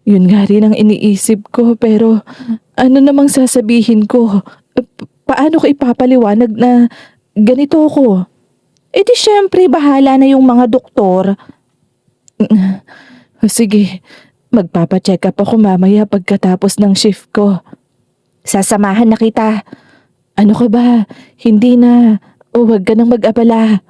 Yun nga rin ang iniisip ko pero ano namang sasabihin ko? Paano ko ipapaliwanag na ganito ko? E di syempre bahala na yung mga doktor. Sige, magpapacheck up ako mamaya pagkatapos ng shift ko. Sasamahan na kita. Ano ka ba? Hindi na. Huwag ka nang mag-abala.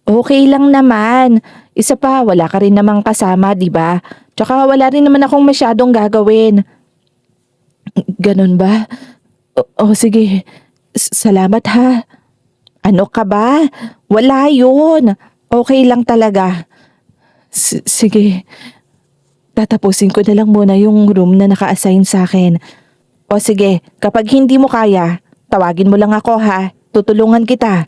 Okay lang naman. Isa pa, wala ka rin namang kasama, di ba? Tsaka wala rin naman akong masyadong gagawin. Ganon ba? Sige. Salamat ha. Ano ka ba? Wala yun. Okay lang talaga. Sige. Tatapusin ko na lang muna yung room na naka-assign sa akin. O sige, kapag hindi mo kaya, tawagin mo lang ako ha. Tutulungan kita.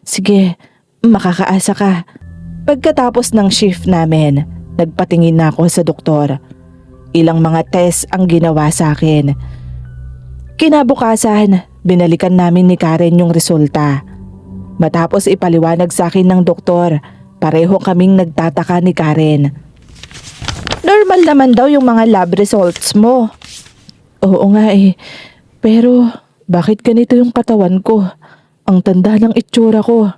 Sige, makakaasa ka. Pagkatapos ng shift namin, nagpatingin na ako sa doktor. Ilang mga test ang ginawa sa akin. Kinabukasan, binalikan namin ni Karen yung resulta. Matapos ipaliwanag sa akin ng doktor, pareho kaming nagtataka ni Karen. Normal naman daw yung mga lab results mo. Oo nga eh, pero bakit ganito yung katawan ko? Ang tanda ng itsura ko.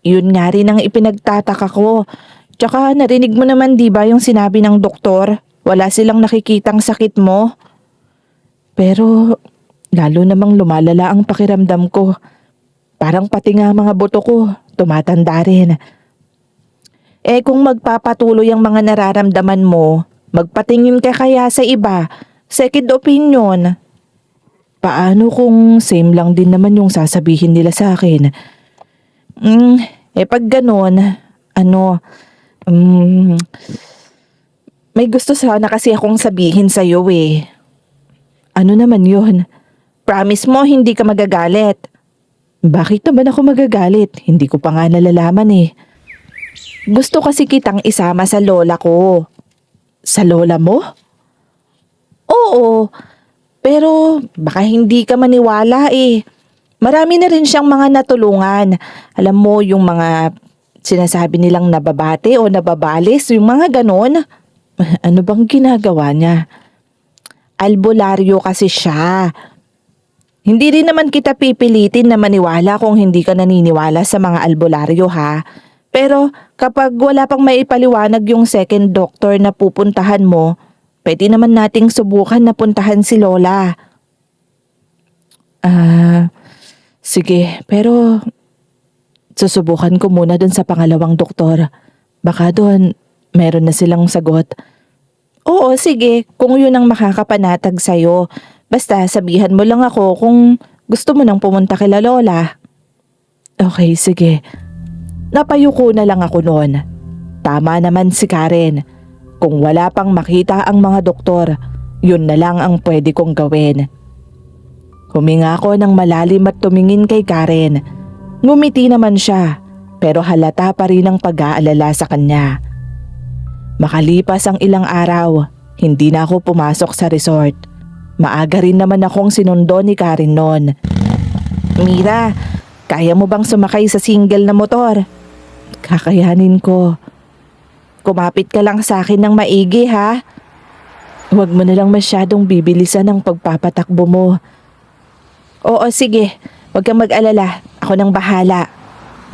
Yun nga rin ang ipinagtataka ko. Tsaka narinig mo naman di ba yung sinabi ng doktor? Wala silang nakikitang sakit mo. Pero lalo namang lumalala ang pakiramdam ko. Parang pati nga mga buto ko, tumatanda rin. Eh kung magpapatuloy ang mga nararamdaman mo, magpatingin ka kaya sa iba, second opinion. Paano kung same lang din naman yung sasabihin nila sa akin? Pag ganon, may gusto sana kasi akong sabihin sa'yo eh. Ano naman yun? Promise mo hindi ka magagalit. Bakit naman ako magagalit? Hindi ko pa nga nalalaman eh. Gusto kasi kitang isama sa lola ko. Sa lola mo? Oo, pero baka hindi ka maniwala eh. Marami na rin siyang mga natulungan. Alam mo yung mga sinasabi nilang nababate o nababalis, yung mga ganon. Ano bang ginagawa niya? Albularyo kasi siya. Hindi rin naman kita pipilitin na maniwala kung hindi ka naniniwala sa mga albularyo ha. Pero kapag wala pang maipaliwanag yung second doctor na pupuntahan mo, pwede naman nating subukan na puntahan si Lola. Sige, pero susubukan ko muna dun sa pangalawang doktor. Baka dun meron na silang sagot. Oo, sige, kung yun ang makakapanatag sa'yo. Basta sabihan mo lang ako kung gusto mo nang pumunta kila Lola. Okay, sige. Napayuko na lang ako noon. Tama naman si Karen. Kung wala pang makita ang mga doktor, yun na lang ang pwede kong gawin. Huminga ako ng malalim at tumingin kay Karen. Ngumiti naman siya. pero halata pa rin ang pag-aalala sa kanya. Makalipas ang ilang araw, hindi na ako pumasok sa resort. Maaga rin naman akong sinundo ni Karen noon. Mira, kaya mo bang sumakay sa single na motor? Kakayanin ko. Kumapit ka lang sa akin ng maigi ha. Huwag mo na lang masyadong bibilisan ang pagpapatakbo mo. Oo sige, huwag kang mag-alala. Ako nang bahala.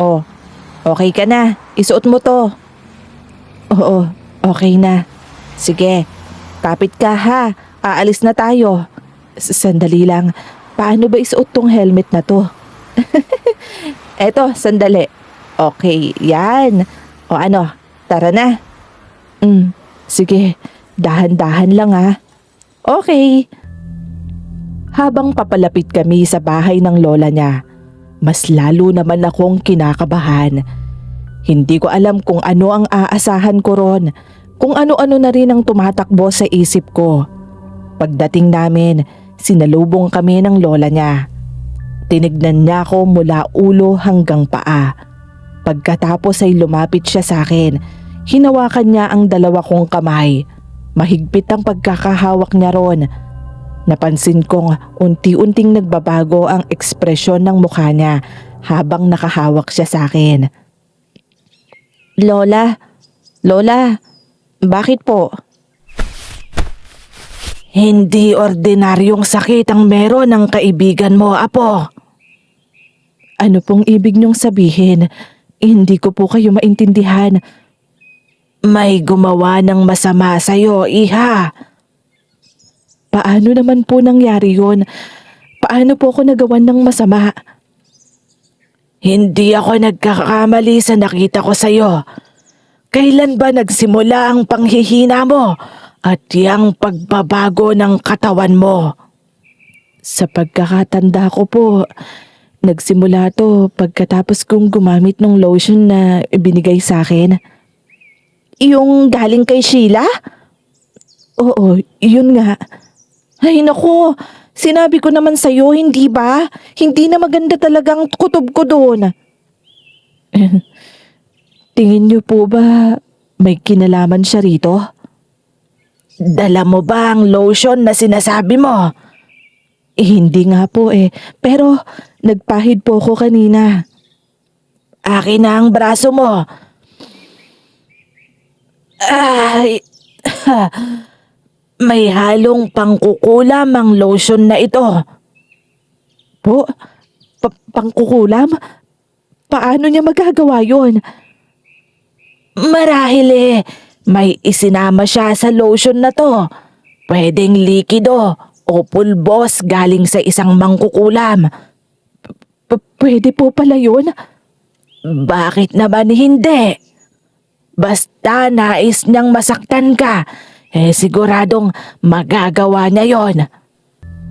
Oh, okay ka na. Isuot mo to. Oo, okay na. Sige, kapit ka ha. Aalis na tayo. Sandali lang. Paano ba isuot tong helmet na to? Eto, sandali. Okay, yan. O ano, tara na. Sige, dahan-dahan lang ha. Okay. Habang papalapit kami sa bahay ng lola niya, mas lalo naman akong kinakabahan. Hindi ko alam kung ano ang aasahan ko ron, kung ano-ano na rin ang tumatakbo sa isip ko. Pagdating namin, sinalubong kami ng lola niya. Tinignan niya ako mula ulo hanggang paa. Pagkatapos ay lumapit siya sa akin. Hinawakan niya ang dalawa kong kamay. Mahigpit ang pagkakahawak niya ron. Napansin kong unti-unting nagbabago ang ekspresyon ng mukha niya habang nakahawak siya sa akin. Lola, bakit po? Hindi ordinaryong sakit ang meron ng kaibigan mo, apo. Ano pong ibig niyong sabihin? Hindi ko po kayo maintindihan. May gumawa ng masama sa'yo, iha. Paano naman po nangyari yun? Paano po ako nagawan ng masama? Hindi ako nagkakamali sa nakita ko sa'yo. Kailan ba nagsimula ang panghihina mo at yang pagbabago ng katawan mo? Sa pagkakatanda ko po, nagsimula to pagkatapos kong gumamit ng lotion na binigay sa akin. Yung galing kay Sheila? Oo, yun nga. Ay naku, sinabi ko naman sa'yo, hindi ba? Hindi na maganda talagang kutob ko doon. Tingin niyo po ba may kinalaman siya rito? Dala mo ba ang lotion na sinasabi mo? Hindi nga po pero nagpahid po ko kanina. Akin na ang braso mo. Ay, may halong pangkukulam ang lotion na ito. Po? Pangkukulam? Paano niya magagawa yon? Marahil may isinama siya sa lotion na to. Pwedeng likido o pulbos galing sa isang mangkukulam. Pwede po pala yun? Bakit naman hindi? Basta nais niyang masaktan ka, siguradong magagawa niya yon.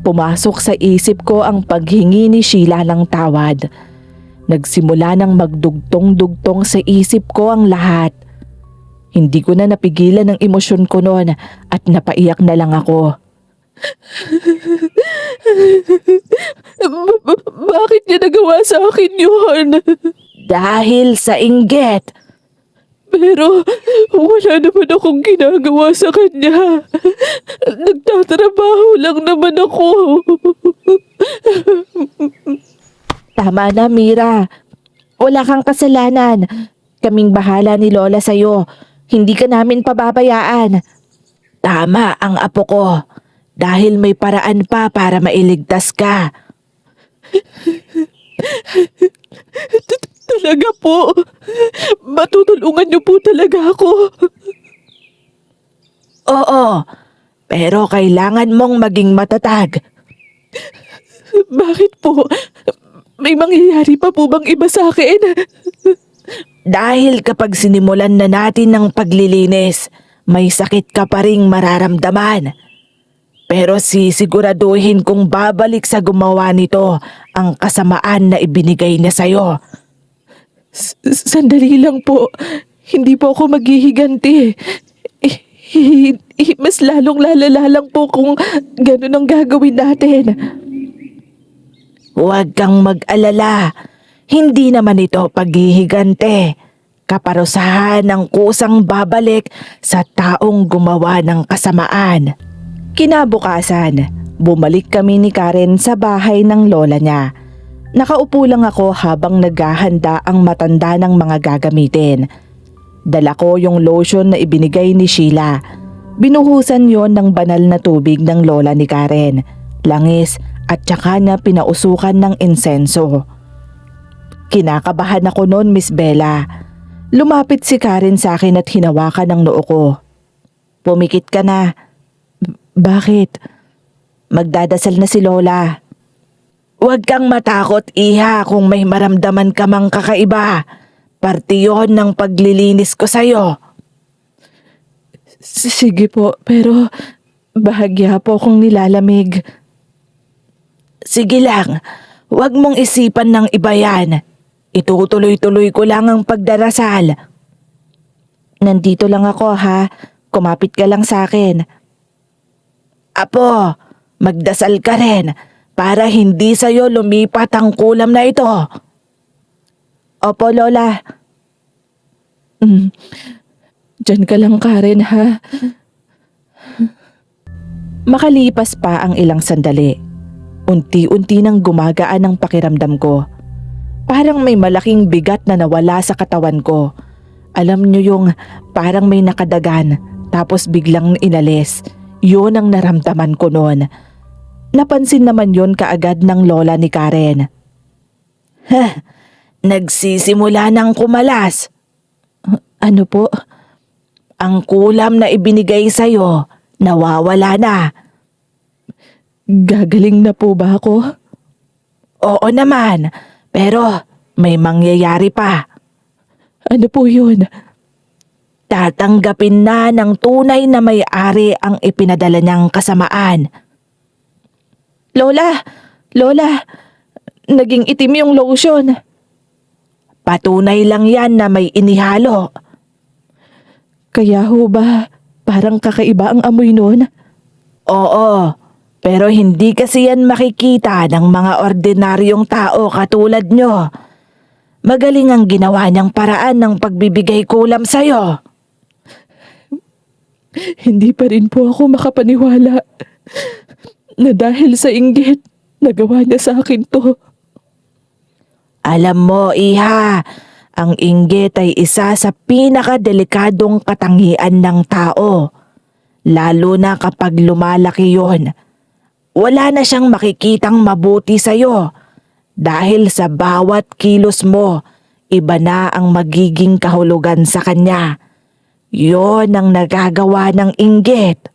Pumasok sa isip ko ang paghingi ni Sheila ng tawad. Nagsimula nang magdugtong-dugtong sa isip ko ang lahat. Hindi ko na napigilan ang emosyon ko noon at napaiyak na lang ako. Bakit niya nagawa sa akin yun? Dahil sa inggit. Pero wala naman akong ginagawa sa kanya. Nagtatrabaho lang naman ako. Tama na, Mira. Wala kang kasalanan. Kaming bahala ni Lola sa'yo. Hindi ka namin pababayaan. Tama ang apo ko. Dahil may paraan pa para mailigtas ka. Talaga po. Matutulungan niyo po talaga ako. Oo, pero kailangan mong maging matatag. Bakit po? May mangyayari pa po bang iba sa akin? Dahil kapag sinimulan na natin ng paglilinis, may sakit ka pa ring mararamdaman. Pero sisiguraduhin kong babalik sa gumawa nito ang kasamaan na ibinigay niya sa'yo. Sandali lang po. Hindi po ako maghihiganti. Mas lalong lalala lang po kung gano'n ang gagawin natin. Huwag kang mag-alala. Hindi naman ito paghihigante. Kaparusahan ng kusang babalik sa taong gumawa ng kasamaan. Kinabukasan, bumalik kami ni Karen sa bahay ng lola niya. Nakaupo lang ako habang naghahanda ang matanda ng mga gagamitin. Dala ko yung lotion na ibinigay ni Sheila. Binuhusan yon ng banal na tubig ng lola ni Karen, langis at saka niya pinausukan ng insenso. Kinakabahan ako noon, Miss Bella. Lumapit si Karen sa akin at hinawakan ng noo ko. Pumikit ka na. Bakit? Magdadasal na si Lola. Huwag kang matakot, iha, kung may maramdaman ka mang kakaiba. Parte yon ng paglilinis ko sa'yo. Sige po, pero bahagya po akong nilalamig. Sige lang, huwag mong isipan ng iba yan. Itutuloy-tuloy ko lang ang pagdarasal. Nandito lang ako ha, kumapit ka lang sa akin. Apo, magdasal ka rin para hindi sa'yo lumipat ang kulam na ito. Opo, Lola. Diyan ka lang, Karen, ha? Makalipas pa ang ilang sandali. Unti-unti nang gumagaan ang pakiramdam ko. Parang may malaking bigat na nawala sa katawan ko. Alam niyo yung parang may nakadagan tapos biglang inalis. Yun ang naramdaman ko noon. Napansin naman yun kaagad ng lola ni Karen. Nagsisimula ng kumalas. Ano po? Ang kulam na ibinigay sa'yo, nawawala na. Gagaling na po ba ako? Oo naman, pero may mangyayari pa. Ano po yun? Tatanggapin na ng tunay na may-ari ang ipinadala niyang kasamaan. Lola! Lola! Naging itim yung lotion. Patunay lang yan na may inihalo. Kaya ho ba parang kakaiba ang amoy nun? Oo, pero hindi kasi yan makikita ng mga ordinaryong tao katulad nyo. Magaling ang ginawa niyang paraan ng pagbibigay kulam sa'yo. Hindi pa rin po ako makapaniwala na dahil sa inggit, nagawa niya sa akin to. Alam mo, iha, ang inggit ay isa sa pinakadelikadong katangian ng tao. Lalo na kapag lumalaki yon. Wala na siyang makikitang mabuti sa'yo. Dahil sa bawat kilos mo, iba na ang magiging kahulugan sa kanya. Yon ang nagagawa ng inggit.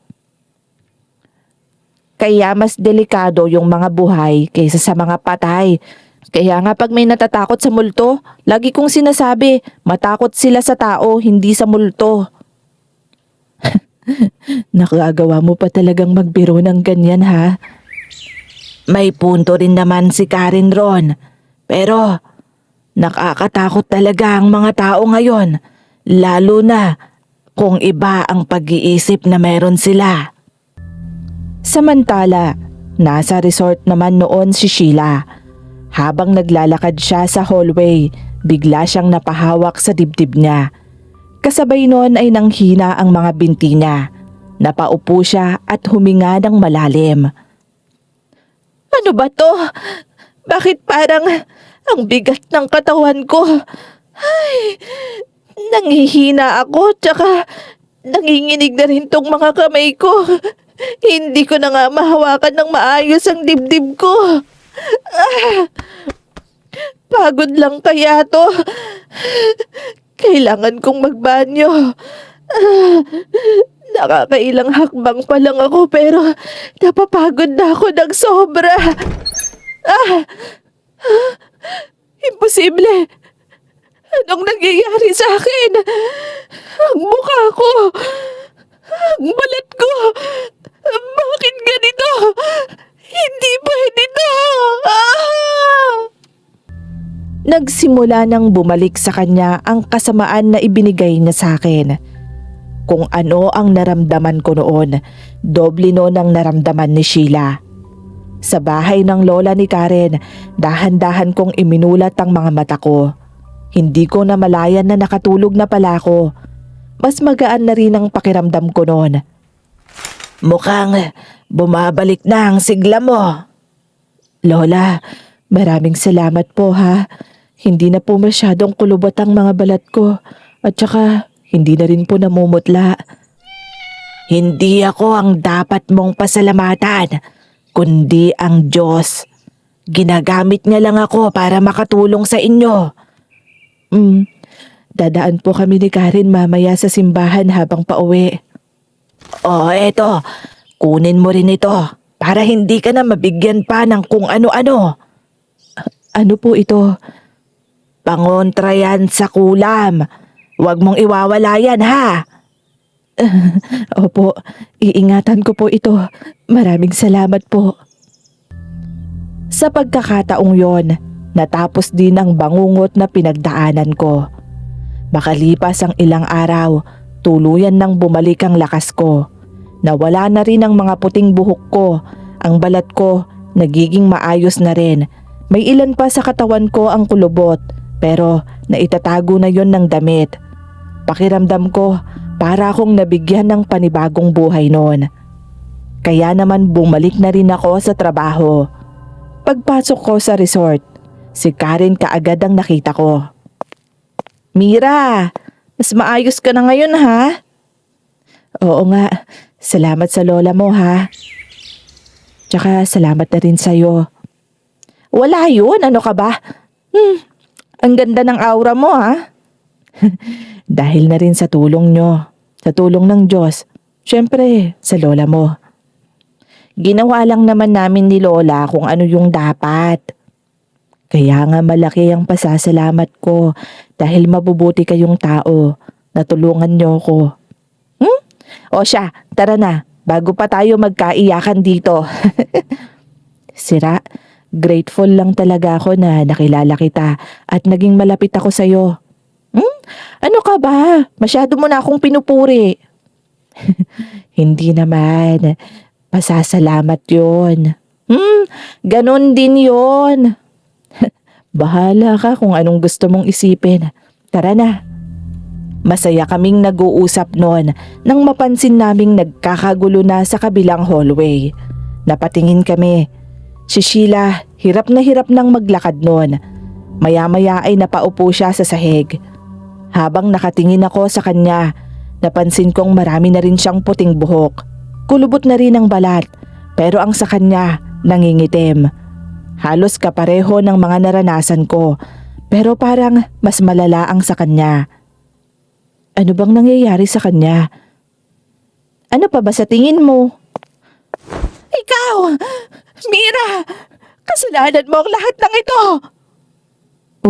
Kaya mas delikado yung mga buhay kaysa sa mga patay. Kaya nga pag may natatakot sa multo, lagi kong sinasabi, matakot sila sa tao, hindi sa multo. Nakagawa mo pa talagang magbiro ng ganyan, ha? May punto rin naman si Karen ron. Pero nakakatakot talaga ang mga tao ngayon. Lalo na kung iba ang pag-iisip na meron sila. Samantala, nasa resort naman noon si Sheila. Habang naglalakad siya sa hallway, bigla siyang napahawak sa dibdib niya. Kasabay noon ay nanghina ang mga binti niya. Napaupo siya at huminga ng malalim. Ano ba to? Bakit parang ang bigat ng katawan ko? Ay, nanghihina ako tsaka nanginginig na rin tong mga kamay ko. Hindi ko na nga mahawakan ng maayos ang dibdib ko. Pagod lang kaya to. Kailangan kong magbanyo. Nakakailang hakbang pa lang ako pero napapagod na ako ng sobra. Imposible. Anong nangyayari sa akin? Ang mukha ko. Ang balat ko. Bakit ganito? Hindi pwede to! Nagsimula nang bumalik sa kanya ang kasamaan na ibinigay niya sa akin. Kung ano ang naramdaman ko noon, doble noon ang naramdaman ni Sheila. Sa bahay ng lola ni Karen, dahan-dahan kong iminulat ang mga mata ko. Hindi ko na malayan na nakatulog na pala ako. Mas magaan na rin ang pakiramdam ko noon. Mukhang bumabalik na ang sigla mo. Lola, maraming salamat po ha. Hindi na po masyadong kulubot ang mga balat ko. At saka, hindi na rin po namumutla. Hindi ako ang dapat mong pasalamatan, kundi ang Diyos. Ginagamit niya lang ako para makatulong sa inyo. Dadaan po kami ni Karen mamaya sa simbahan habang pauwi. Eto, kunin mo rin ito para hindi ka na mabigyan pa ng kung ano-ano. Ano po ito? Pangontra yan sa kulam. Huwag mong iwawala yan ha. Opo, iingatan ko po ito. Maraming salamat po. Sa pagkakataong yon, natapos din ang bangungot na pinagdaanan ko. Makalipas ang ilang araw, tuluyan nang bumalik ang lakas ko. Nawala na rin ang mga puting buhok ko. Ang balat ko, nagiging maayos na rin. May ilan pa sa katawan ko ang kulubot, pero naitatago na yon ng damit. Pakiramdam ko, para akong nabigyan ng panibagong buhay noon. Kaya naman bumalik na rin ako sa trabaho. Pagpasok ko sa resort, si Karen kaagad ang nakita ko. Mira, mas maayos ka na ngayon ha? Oo nga, salamat sa lola mo ha. Tsaka salamat na rin sa'yo. Wala yun, ano ka ba? Ang ganda ng aura mo ha? Dahil na rin sa tulong nyo, sa tulong ng Diyos, syempre sa lola mo. Ginawa lang naman namin ni Lola kung ano yung dapat. Kaya nga malaki ang pasasalamat ko dahil mabubuti kayong tao. Natulungan nyo ko. O siya, tara na, bago pa tayo magkaiyakan dito. Sira, grateful lang talaga ako na nakilala kita at naging malapit ako sa'yo. Ano ka ba? Masyado mo na akong pinupuri. Hindi naman. Pasasalamat yun. Ganon din yon. Bahala ka kung anong gusto mong isipin. Tara na. Masaya kaming nag-uusap noon nang mapansin naming nagkakagulo na sa kabilang hallway. Napatingin kami. Si Sheila, hirap nang maglakad noon. Maya-maya ay napaupo siya sa sahig. Habang nakatingin ako sa kanya, napansin kong marami na rin siyang puting buhok. Kulubot na rin ang balat, pero ang sa kanya nangingitim. Halos kapareho ng mga naranasan ko, pero parang mas malala ang sa kanya. Ano bang nangyayari sa kanya? Ano pa ba sa tingin mo? Ikaw! Mira! Kasalanan mo ang lahat ng ito!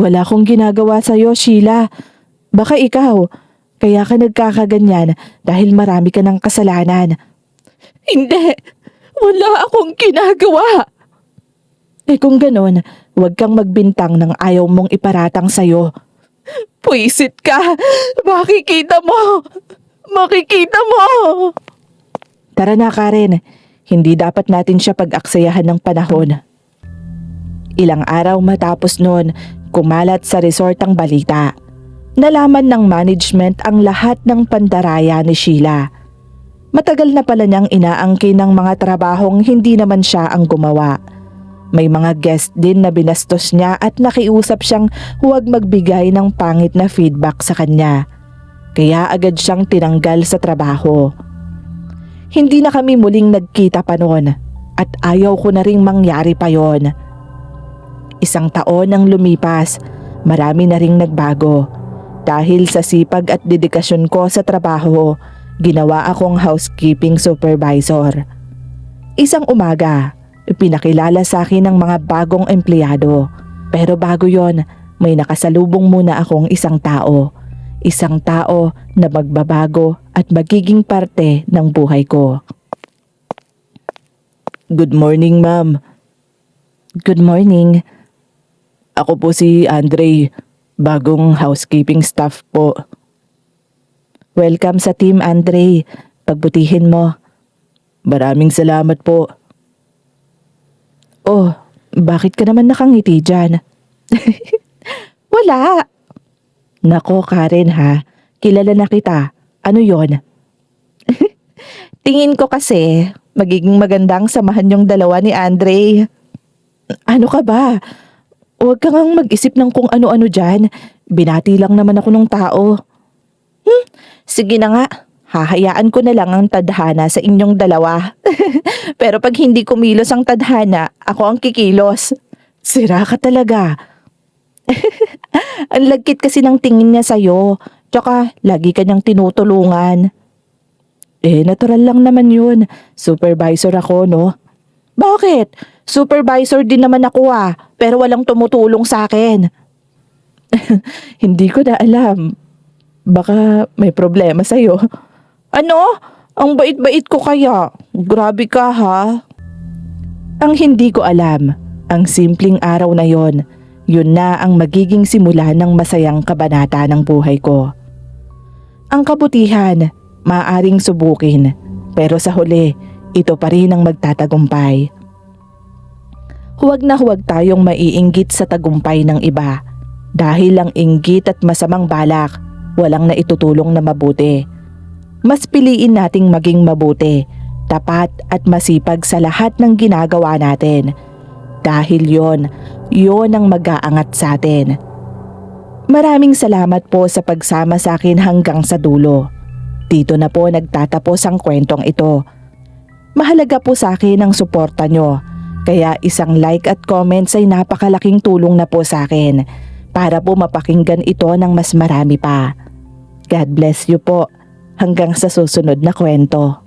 Wala akong ginagawa sa'yo, Sheila. Baka ikaw, kaya ka nagkakaganyan dahil marami ka ng kasalanan. Hindi! Wala akong ginagawa! Kung ganon, huwag kang magbintang ng ayaw mong iparatang sa'yo. Puisit ka! Makikita mo! Makikita mo! Tara na, Karen. Hindi dapat natin siya pag-aksayahan ng panahon. Ilang araw matapos noon, kumalat sa resort ang balita. Nalaman ng management ang lahat ng pandaraya ni Sheila. Matagal na pala niyang inaangkin ng mga trabahong hindi naman siya ang gumawa. May mga guest din na binastos niya at nakiusap siyang huwag magbigay ng pangit na feedback sa kanya. Kaya agad siyang tinanggal sa trabaho. Hindi na kami muling nagkita pa noon at ayaw ko na ring mangyari pa yon. Isang taon ang lumipas, marami na ring nagbago. Dahil sa sipag at dedikasyon ko sa trabaho, ginawa akong housekeeping supervisor. Isang umaga, pinakilala sa akin ng mga bagong empleyado. Pero bago yon, may nakasalubong muna akong isang tao. Isang tao na magbabago at magiging parte ng buhay ko. Good morning, ma'am. Good morning. Ako po si Andre, bagong housekeeping staff po. Welcome sa team, Andre. Pagbutihin mo. Maraming salamat po. Oh, bakit ka naman nakangiti dyan? Wala. Nako Karen ha, kilala na kita. Ano yon? Tingin ko kasi, magiging magandang samahan yung dalawa ni Andre. Ano ka ba? Huwag ka ngang mag-isip ng kung ano-ano dyan. Binati lang naman ako ng tao. Sige na nga, hahayaan ko na lang ang tadhana sa inyong dalawa. Pero pag hindi kumilos ang tadhana, ako ang kikilos. Sira ka talaga. Ang lagkit kasi ng tingin niya sa'yo. Tsaka, lagi ka niyang tinutulungan. Natural lang naman yun. Supervisor ako, no? Bakit? Supervisor din naman ako pero walang tumutulong sa akin. Hindi ko na alam. Baka may problema sa'yo. Ano? Ang bait-bait ko kaya. Grabe ka ha. Ang hindi ko alam, ang simpleng araw na yon, yun na ang magiging simula ng masayang kabanata ng buhay ko. Ang kabutihan, maaaring subukin, pero sa huli, ito pa rin ang magtatagumpay. Huwag na huwag tayong maiinggit sa tagumpay ng iba, dahil ang inggit at masamang balak, walang naitutulong na mabuti. Mas piliin nating maging mabuti, tapat at masipag sa lahat ng ginagawa natin. Dahil yon ang mag-aangat sa atin. Maraming salamat po sa pagsama sa akin hanggang sa dulo. Dito na po nagtatapos ang kwentong ito. Mahalaga po sa akin ang suporta nyo, kaya isang like at comments ay napakalaking tulong na po sa akin para po mapakinggan ito ng mas marami pa. God bless you po. Hanggang sa susunod na kwento.